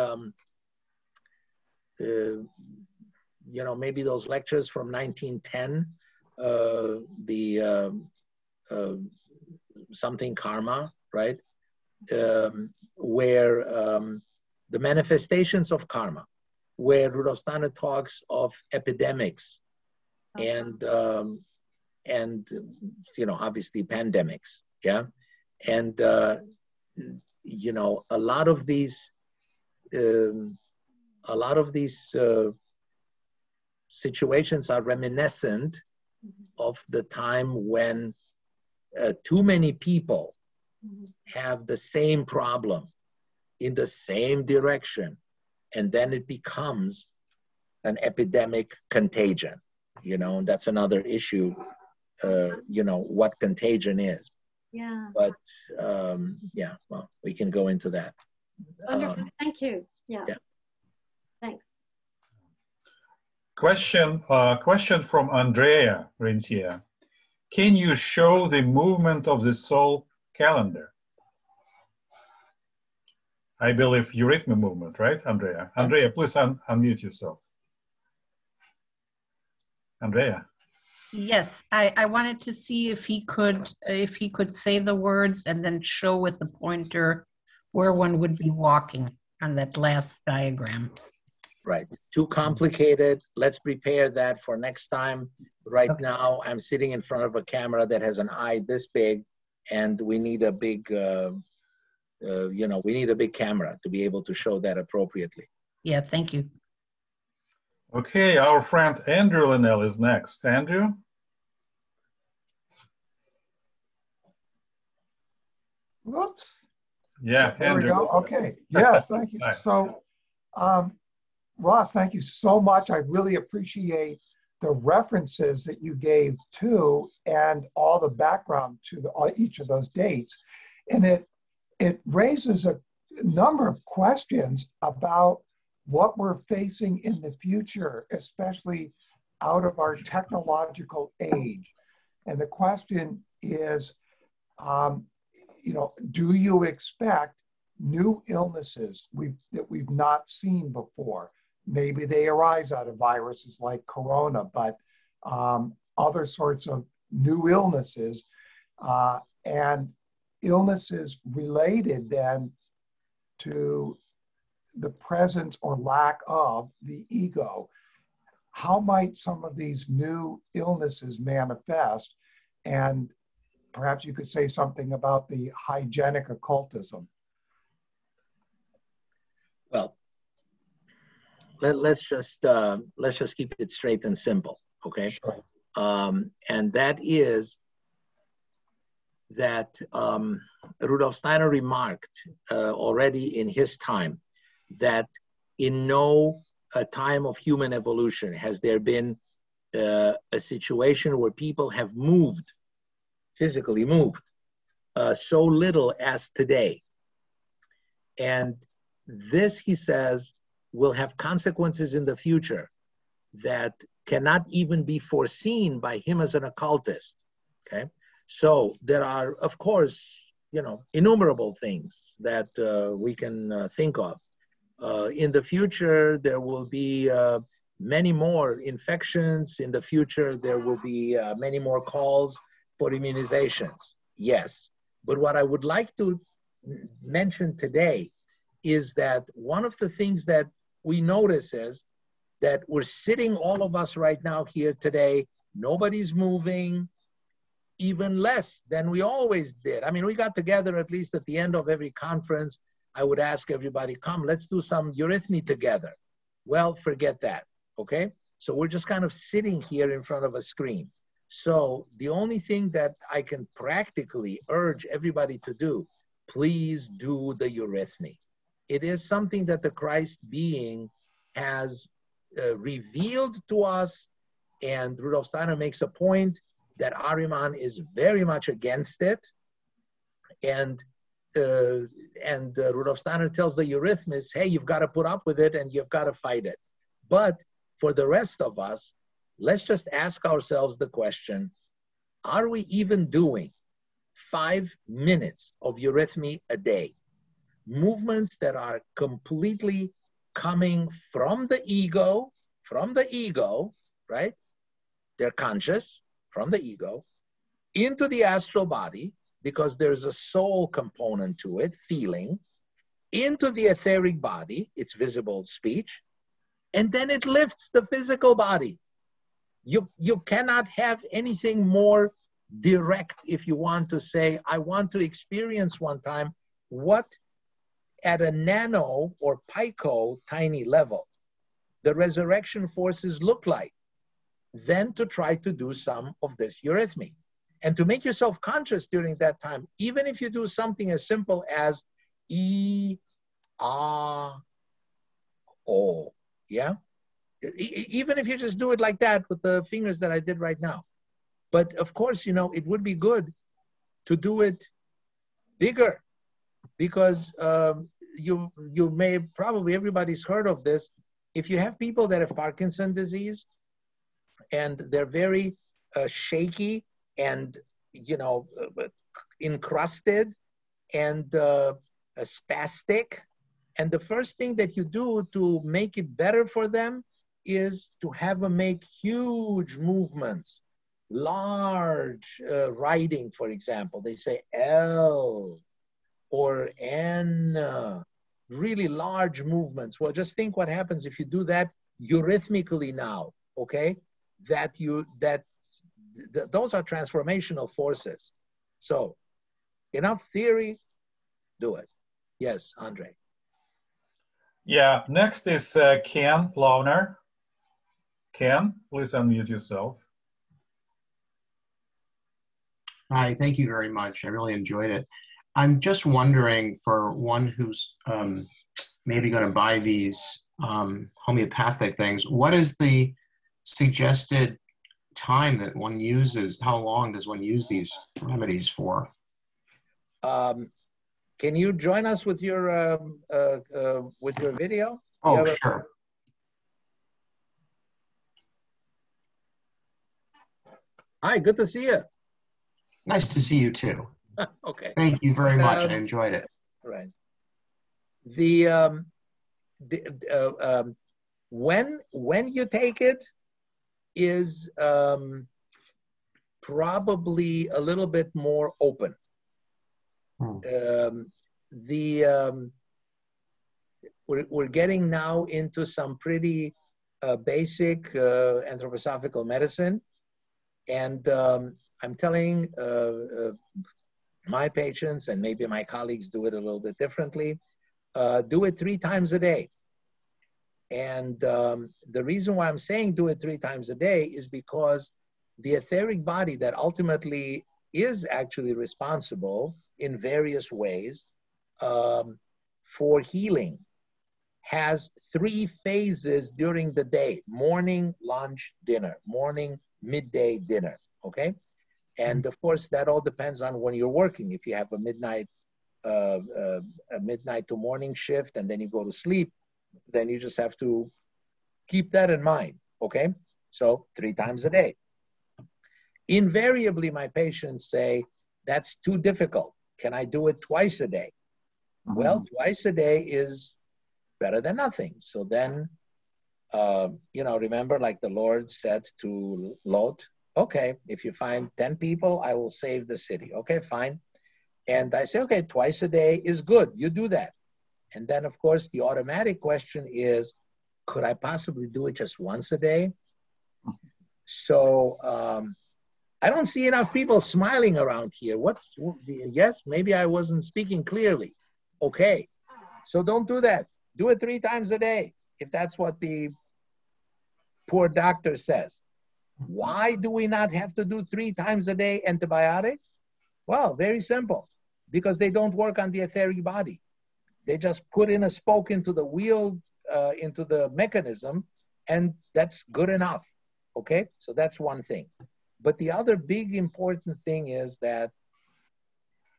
you know, maybe those lectures from 1910, something karma, right? Where the manifestations of karma, where Rudolf Steiner talks of epidemics and you know, obviously pandemics, yeah? And, you know, a lot of these situations are reminiscent of the time when too many people have the same problem in the same direction, and then it becomes an epidemic contagion, you know, and that's another issue, you know, what contagion is. Yeah. But yeah, well, we can go into that. Wonderful. Thank you. Yeah. Thanks. Question from Andrea Rentea. Can you show the movement of the soul calendar? I believe eurythmy movement, right, Andrea? Andrea, please unmute yourself. Andrea. Yes, I wanted to see if he could say the words and then show with the pointer where one would be walking on that last diagram. Right. Too complicated. Let's prepare that for next time. Right now, I'm sitting in front of a camera that has an eye this big, and we need a big, you know, we need a big camera to be able to show that appropriately. Yeah, thank you. Okay, our friend Andrew Linnell is next. Andrew? Whoops. Yeah, there Andrew. we go. Okay. Yes, thank you. Nice. So, Ross, thank you so much. I really appreciate the references that you gave to and all the background to each of those dates. And it raises a number of questions about what we're facing in the future, especially out of our technological age. And the question is, you know, do you expect new illnesses that we've not seen before? Maybe they arise out of viruses like corona, but other sorts of new illnesses and illnesses related then to the presence or lack of the ego. How might some of these new illnesses manifest? And perhaps you could say something about the hygienic occultism. Well, let's just keep it straight and simple, okay? Sure. And that is that Rudolf Steiner remarked already in his time that in no time of human evolution has there been a situation where people have moved, physically moved, so little as today. And this, he says, will have consequences in the future that cannot even be foreseen by him as an occultist, okay? So there are, of course, you know, innumerable things that we can think of. In the future, there will be many more infections. In the future, there will be many more calls for immunizations. Yes. But what I would like to mention today is that one of the things that we notice is that we're sitting, all of us right now here today, nobody's moving, even less than we always did. I mean, we got together at least at the end of every conference I would ask everybody, come, let's do some eurythmy together. Well, forget that, okay? So we're just kind of sitting here in front of a screen. So the only thing that I can practically urge everybody to do, please do the eurythmy. It is something that the Christ being has revealed to us, and Rudolf Steiner makes a point that Ahriman is very much against it, and Rudolf Steiner tells the eurythmists, hey, you've got to put up with it and you've got to fight it. But for the rest of us, let's just ask ourselves the question, are we even doing 5 minutes of eurythmy a day? Movements that are completely coming from the ego, right? They're conscious from the ego into the astral body, because there's a soul component to it, feeling, into the etheric body, it's visible speech, and then it lifts the physical body. You cannot have anything more direct if you want to say, I want to experience one time what at a nano or pico tiny level the resurrection forces look like, then to try to do some of this eurythmy. And to make yourself conscious during that time, even if you do something as simple as E, Ah, O, yeah? Even if you just do it like that with the fingers that I did right now. But of course, you know, it would be good to do it bigger, because you may, probably everybody's heard of this. If you have people that have Parkinson's disease and they're very shaky and, you know, encrusted and spastic, and the first thing that you do to make it better for them is to have them make huge movements, large writing, for example. They say L or N, really large movements. Well, just think what happens if you do that eurythmically now, okay? Those are transformational forces. So, enough theory, do it. Yes, Andre. Yeah, next is Ken Launer. Ken, please unmute yourself. Hi, thank you very much. I really enjoyed it. I'm just wondering, for one who's maybe going to buy these homeopathic things, what is the suggested time that one uses? How long does one use these remedies for? Can you join us with your video? Oh, sure. Hi, good to see you. Nice to see you too. Okay. Thank you very much. I enjoyed it. Right. When you take it is probably a little bit more open. We're getting now into some pretty basic anthroposophical medicine, and I'm telling my patients, and maybe my colleagues do it a little bit differently, do it 3 times a day. And the reason why I'm saying do it 3 times a day is because the etheric body that ultimately is actually responsible in various ways for healing has 3 phases during the day: morning, lunch, dinner; morning, midday, dinner. Okay? And of course, that all depends on when you're working. If you have a midnight to morning shift and then you go to sleep, then you just have to keep that in mind. Okay? So 3 times a day. Invariably, my patients say, that's too difficult. Can I do it twice a day? Mm-hmm. Well, twice a day is better than nothing. So then, remember, like the Lord said to Lot, okay, if you find 10 people, I will save the city. Okay, fine. And I say, okay, twice a day is good. You do that. And then, of course, the automatic question is, could I possibly do it just once a day? So I don't see enough people smiling around here. Yes, maybe I wasn't speaking clearly. Okay, So don't do that. Do it 3 times a day, if that's what the poor doctor says. Why do we not have to do 3 times a day antibiotics? Well, very simple. Because they don't work on the etheric body. They just put in a spoke into the wheel, into the mechanism, and that's good enough. Okay? So that's one thing. But the other big important thing is that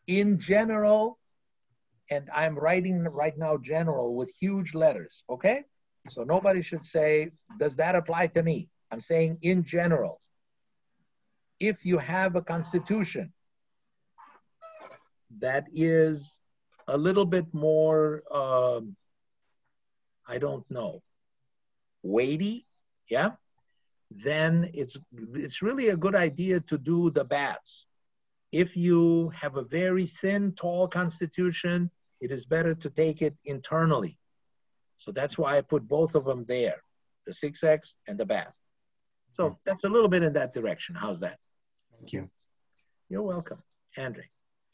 in general, and I'm writing right now general with huge letters, okay? So nobody should say, does that apply to me? I'm saying in general. If you have a constitution that is a little bit more, I don't know, weighty, yeah, then it's really a good idea to do the baths. If you have a very thin, tall constitution, it is better to take it internally. So that's why I put both of them there, the 6X and the bath. So that's a little bit in that direction. How's that? Thank you. You're welcome. Andre.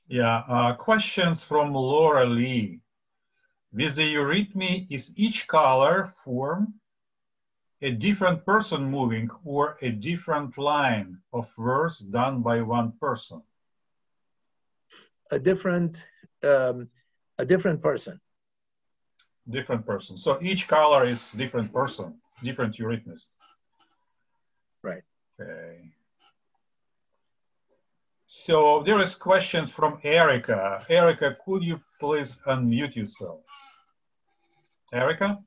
Yeah, questions from Laura Lee. With the eurythmy, is each color form a different person moving or a different line of verse done by one person? A different person. Different person. So each color is different person, different eurythmist. Right. Okay. So there is question from Erica. Erica, could you please unmute yourself? Erica?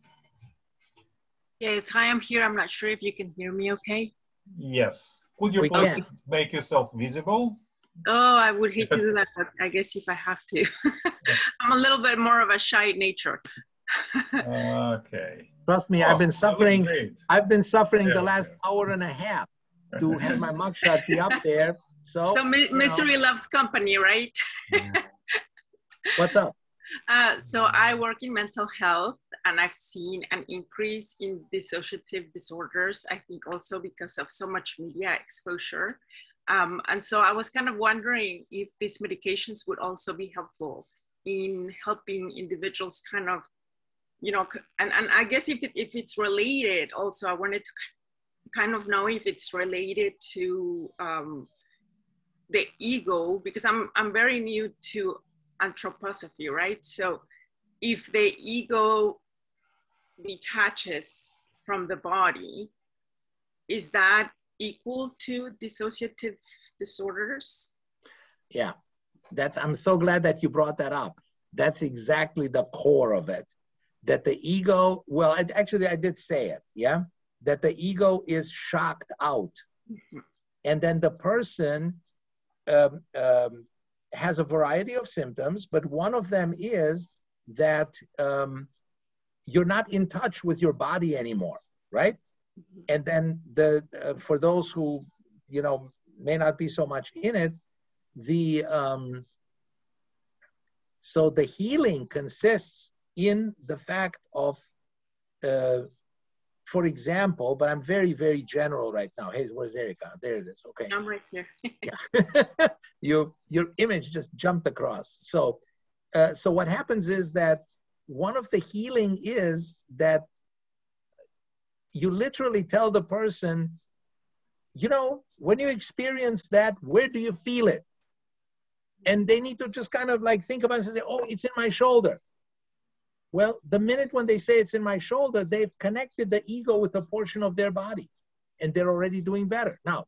Yes, hi, I'm here. I'm not sure if you can hear me okay. Yes. Could you We please can. make yourself visible? Oh, I would hate to do that, but I guess if I have to. I'm a little bit more of a shy nature. Okay. Trust me, Oh, I've been suffering. great. I've been suffering Yeah, the last hour and a half to have my mugshot be up there. So, So misery loves company, right? What's up? So I work in mental health, and I've seen an increase in dissociative disorders, I think also because of so much media exposure. And so I was kind of wondering if these medications would also be helpful in helping individuals kind of, you know, and I guess if it's related also, I wanted to kind of know if it's related to the ego, because I'm very new to anthroposophy, right? So if the ego detaches from the body, is that equal to dissociative disorders? Yeah, I'm so glad that you brought that up. That's exactly the core of it. That the ego, well, actually I did say it, yeah? That the ego is shocked out. Mm-hmm. And then the person has a variety of symptoms, but one of them is that you're not in touch with your body anymore, right? Mm-hmm. And then for those who, you know, may not be so much in it, so the healing consists in the fact of, for example, but I'm very, very general right now. Hey, where's Erica? There it is. Okay. I'm right here. Yeah. Your image just jumped across. So what happens is that one of the healing is that you literally tell the person, you know, when you experience that, where do you feel it? And they need to just kind of like think about it and say, oh, it's in my shoulder. Well, the minute when they say it's in my shoulder, they've connected the ego with a portion of their body and they're already doing better. Now,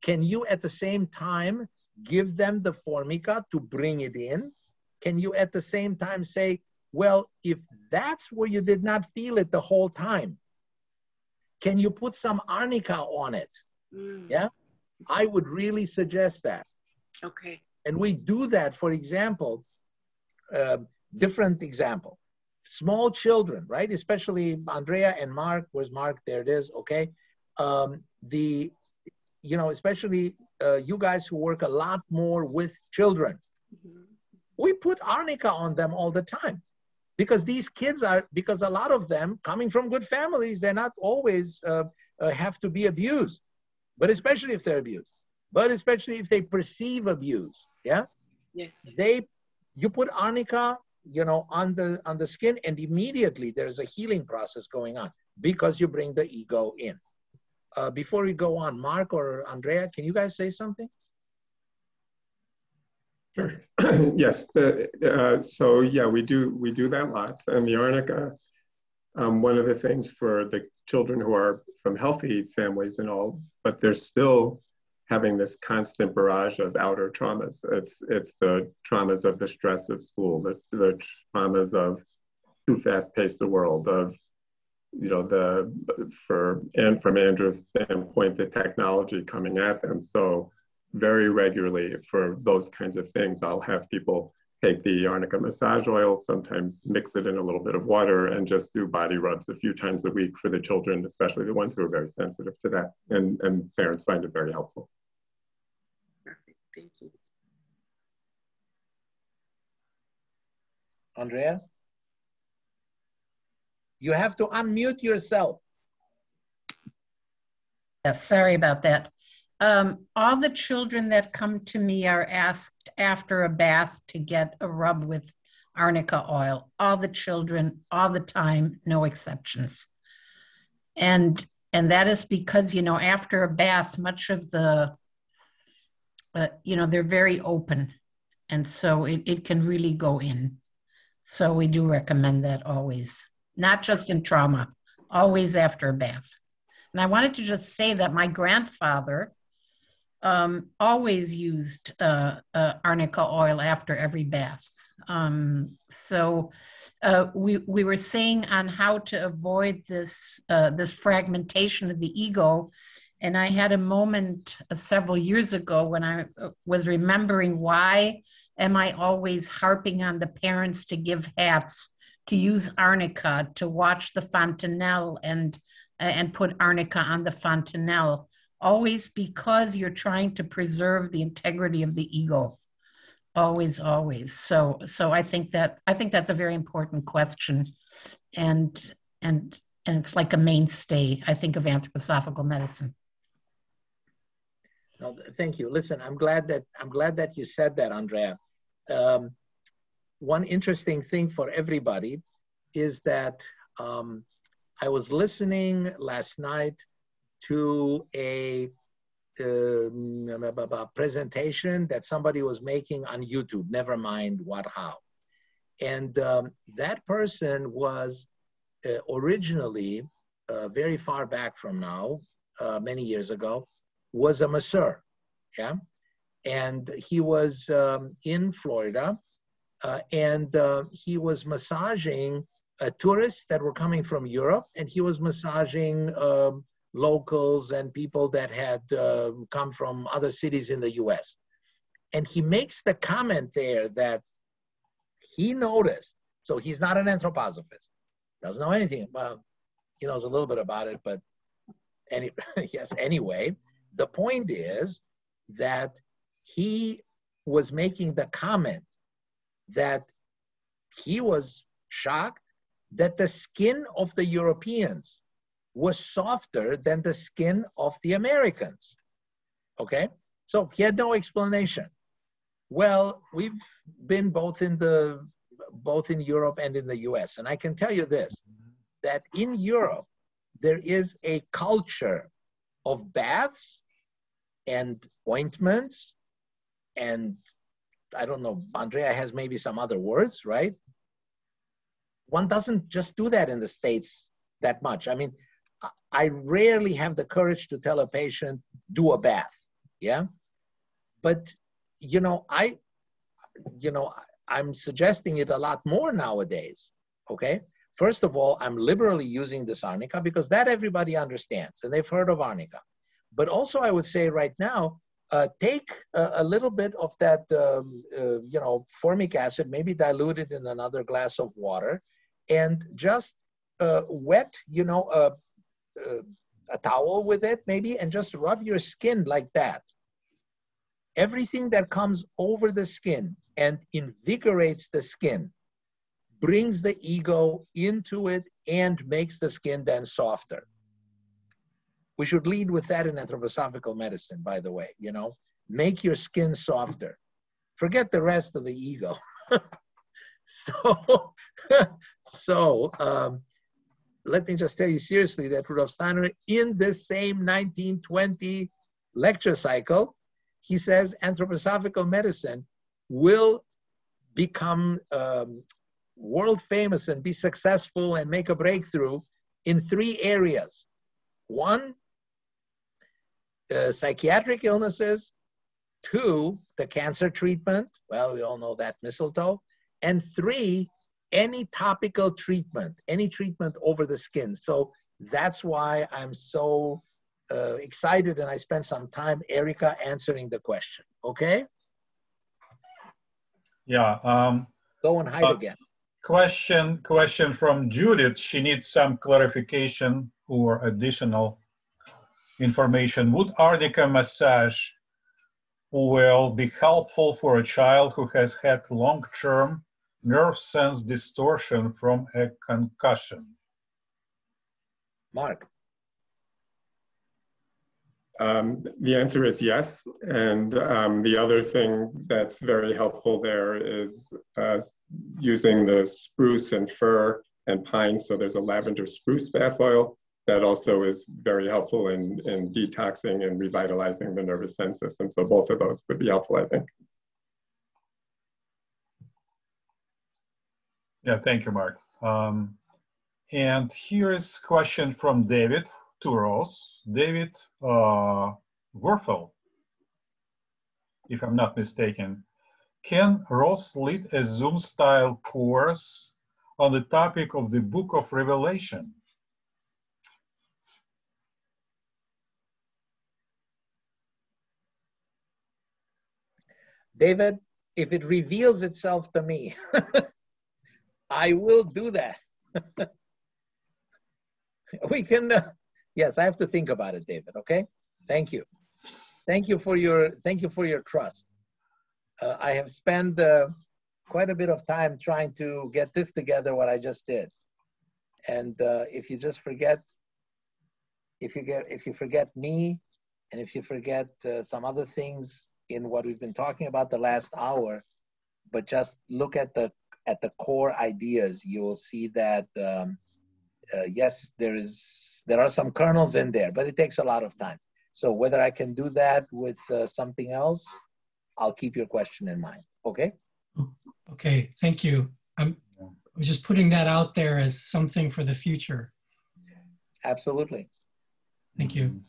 can you at the same time give them the formica to bring it in? Can you at the same time say, well, if that's where you did not feel it the whole time, can you put some arnica on it? Mm. Yeah, I would really suggest that. Okay. And we do that, for example, different example. Small children, right? Especially Andrea and Mark. Where's Mark? There it is. Okay. Especially you guys who work a lot more with children. Mm-hmm. We put arnica on them all the time because these kids because a lot of them coming from good families, they're not always have to be abused, but especially if they're abused, but especially if they perceive abuse. Yeah. Yes. You put arnica on the skin, and immediately there's a healing process going on because you bring the ego in. Before we go on, Mark or Andrea, can you guys say something? Sure. Yes. So yeah, we do that lots. And the arnica, one of the things for the children who are from healthy families and all, but they're still having this constant barrage of outer traumas. It's the traumas of the stress of school, the traumas of too fast-paced the world, of from Andrew's standpoint, the technology coming at them. So very regularly for those kinds of things, I'll have people take the arnica massage oil, sometimes mix it in a little bit of water, and just do body rubs a few times a week for the children, especially the ones who are very sensitive to that. And parents find it very helpful. Perfect, thank you. Andrea? You have to unmute yourself. Yeah, sorry about that. All the children that come to me are asked after a bath to get a rub with arnica oil. All the children, all the time, no exceptions. And that is because, after a bath, much of the, they're very open. And so it can really go in. So we do recommend that always, not just in trauma, always after a bath. And I wanted to just say that my grandfather always used arnica oil after every bath. So we were saying on how to avoid this fragmentation of the ego. And I had a moment several years ago when I was remembering, why am I always harping on the parents to give hats, to use arnica, to watch the fontanelle and put arnica on the fontanelle? Always because you're trying to preserve the integrity of the ego. Always, always. So I think that's a very important question, and it's like a mainstay, I think, of anthroposophical medicine. No, thank you. Listen, I'm glad that you said that, Andrea. One interesting thing for everybody is that I was listening last night to a presentation that somebody was making on YouTube, never mind what, how. And that person was originally, very far back from now, many years ago, was a masseur, yeah? And he was in Florida, and he was massaging tourists that were coming from Europe, and he was massaging locals and people that had come from other cities in the US. And he makes the comment there that he noticed, so he's not an anthroposophist, doesn't know anything, well, he knows a little bit about it, but anyway, the point is that he was making the comment that he was shocked that the skin of the Europeans was softer than the skin of the Americans, okay? So he had no explanation. Well, we've been both in Europe and in the US, and I can tell you this, that in Europe, there is a culture of baths and ointments, and I don't know, Andrea has maybe some other words, right? One doesn't just do that in the States that much. I mean, I rarely have the courage to tell a patient, do a bath, yeah? But, I'm suggesting it a lot more nowadays, okay? First of all, I'm liberally using this arnica because that everybody understands, and they've heard of arnica. But also I would say right now, take a little bit of that, formic acid, maybe dilute it in another glass of water, and just wet, a towel with it maybe, and just rub your skin like that. Everything that comes over the skin and invigorates the skin brings the ego into it and makes the skin then softer. We should lead with that in anthroposophical medicine, by the way, make your skin softer. Forget the rest of the ego. So, let me just tell you seriously that Rudolf Steiner, in this same 1920 lecture cycle, he says anthroposophical medicine will become world famous and be successful and make a breakthrough in 3 areas. 1, psychiatric illnesses. 2, the cancer treatment. Well, we all know that, mistletoe. And 3, any topical treatment, any treatment over the skin. So that's why I'm so excited, and I spent some time, Erica, answering the question. Okay? Yeah. Go and hide again. Question from Judith. She needs some clarification or additional information. Would arnica massage oil be helpful for a child who has had long-term nerve sense distortion from a concussion? Mark. The answer is yes. And the other thing that's very helpful there is using the spruce and fir and pine. So there's a lavender spruce bath oil that also is very helpful in detoxing and revitalizing the nervous sense system. So both of those would be helpful, I think. Yeah, thank you, Mark. And here's a question from David to Ross. David Werfel, if I'm not mistaken. Can Ross lead a Zoom-style course on the topic of the Book of Revelation? David, if it reveals itself to me, I will do that. We can, yes, I have to think about it, David, okay? Thank you. Thank you for your trust. I have spent quite a bit of time trying to get this together, what I just did. And if you just forget, if you forget me, and if you forget some other things in what we've been talking about the last hour, but just look at the core ideas, you will see that yes, there are some kernels in there, but it takes a lot of time. So whether I can do that with something else, I'll keep your question in mind. Okay. Okay. Thank you. I'm just putting that out there as something for the future. Absolutely. Thank you.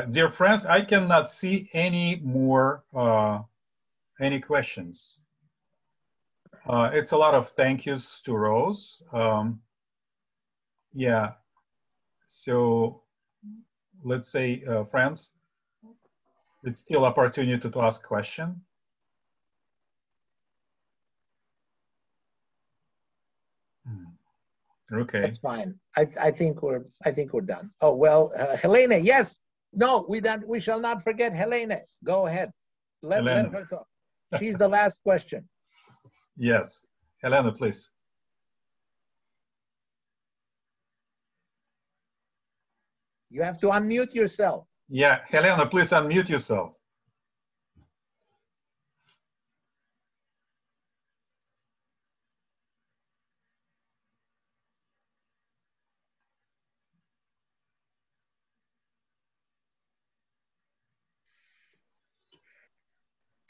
Dear friends, I cannot see any more any questions. It's a lot of thank yous to Rose. Yeah, so let's say, friends, it's still opportunity to ask question. Okay. That's fine. I think we're done. Oh well, Helena, yes. No, we shall not forget Helena. Go ahead. Let her talk. She's the last question. Yes. Helena, please. You have to unmute yourself. Yeah, Helena, please unmute yourself.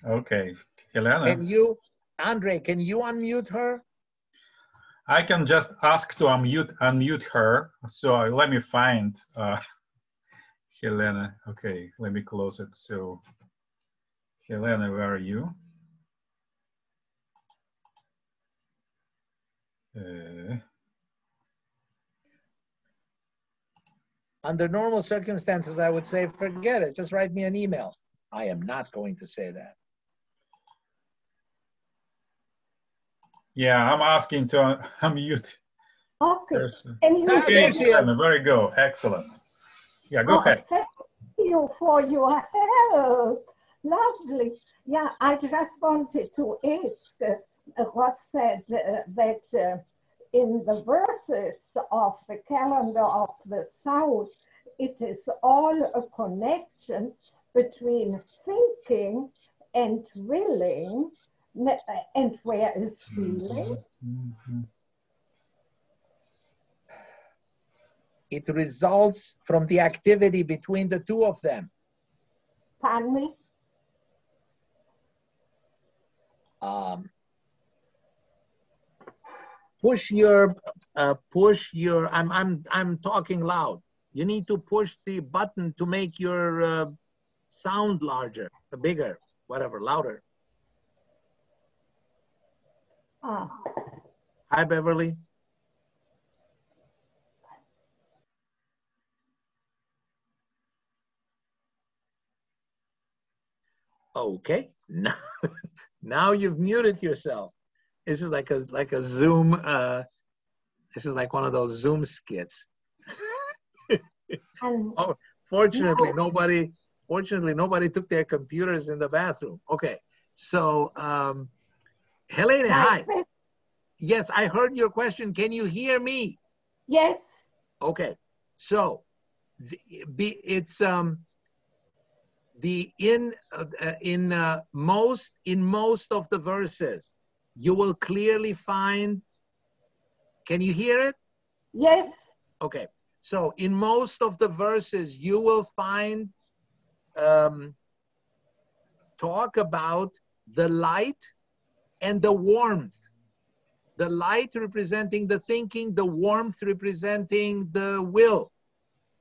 Okay, Helena. Can you, Andre, can you unmute her? I can just ask to unmute her. So let me find Helena. Okay, let me close it. So Helena, where are you? Under normal circumstances, I would say, forget it. Just write me an email. I am not going to say that. Yeah, I'm asking to unmute. Okay. Person. And you Okay, Helena, very good. Excellent. Yeah, go ahead. Thank you for your help. Lovely. Yeah, I just wanted to ask what said that in the verses of the calendar of the South, it is all a connection between thinking and willing, And where is feeling? It results from the activity between the two of them. Pardon me? Push your, I'm talking loud. You need to push the button to make your sound larger, bigger, whatever, louder. Hi, Beverly. Okay, now you've muted yourself. This is like a Zoom. This is like one of those Zoom skits. Oh, fortunately, nobody took their computers in the bathroom. Okay, so Helene, hi. Yes, I heard your question. Can you hear me? Yes. Okay, so it's in most of the verses, you will clearly find. Can you hear it? Yes. Okay, so in most of the verses, you will find talk about the light and the warmth. The light representing the thinking, the warmth representing the will.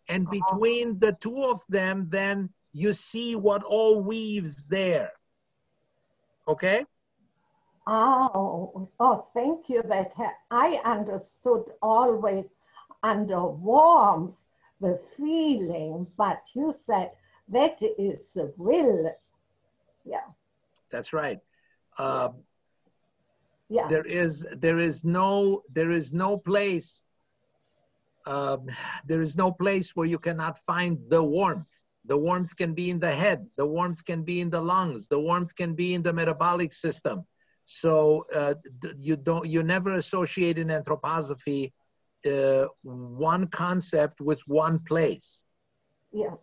And between the two of them, then you see what all weaves there. Okay? Oh, thank you. That I understood always under warmth, the feeling, but you said that is the will. Yeah. That's right. Yeah. There is no place. There is no place where you cannot find the warmth. The warmth can be in the head. The warmth can be in the lungs. The warmth can be in the metabolic system. So you never associate in anthroposophy one concept with one place. Yeah.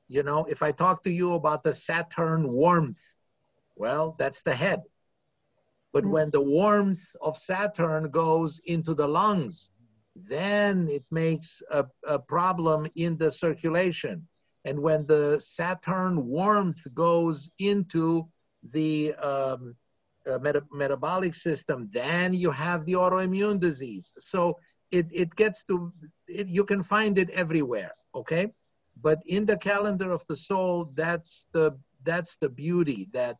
You know, if I talk to you about the Saturn warmth, well, that's the head. But when the warmth of Saturn goes into the lungs, then it makes a problem in the circulation. And when the Saturn warmth goes into the metabolic system, then you have the autoimmune disease. So it gets to, you can find it everywhere, okay? But in the calendar of the soul, that's the beauty, that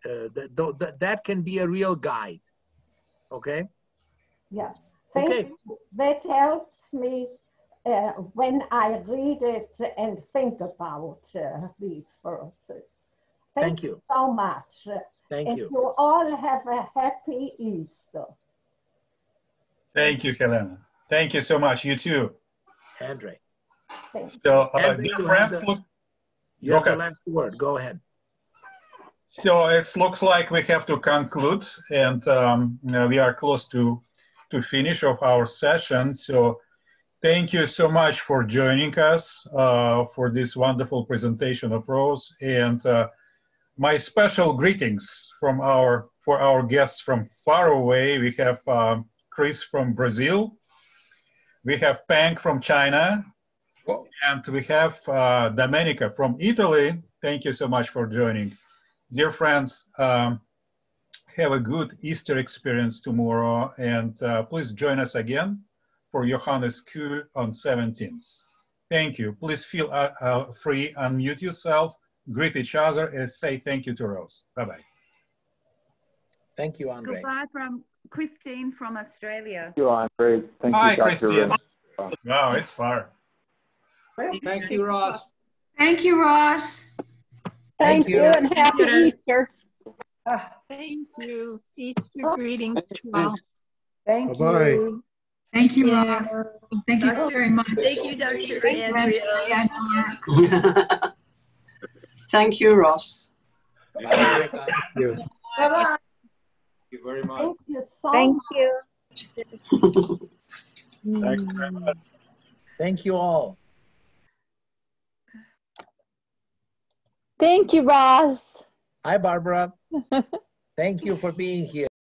that can be a real guide, okay? Yeah, thank you. That helps me when I read it and think about these verses. Thank you so much. Thank you. And you all have a happy Easter. Thank you, Helena. Thank you so much. You too. Andre. So, Andre, dear friends, you have the last word. Go ahead. So it looks like we have to conclude, and we are close to finish of our session. So thank you so much for joining us for this wonderful presentation of Rose, and my special greetings from for our guests from far away. We have Chris from Brazil, we have Peng from China, and we have Domenica from Italy. Thank you so much for joining. Dear friends, have a good Easter experience tomorrow, and please join us again for Johannes Kuhl on 17th. Thank you. Please feel free, unmute yourself, greet each other, and say thank you to Rose. Bye-bye. Thank you, Andre. Goodbye from Christine from Australia. Thank you, Andre. Thank Hi, you, Dr. Christine. Wow, it's far. Thank you, Ross. Thank you, Ross. Thank you, and happy Easter. Thank you. Easter greetings to all. Thank Bye-bye. you. Thank you, Ross. Thank you very much. Thank you, Dr. Andrea. Thank you, Ross. Thank you. Bye-bye. Thank you very much. Thank you so Thank much. you. Thank you very much. Thank you all. Thank you, Ross. Hi, Barbara. Thank you for being here.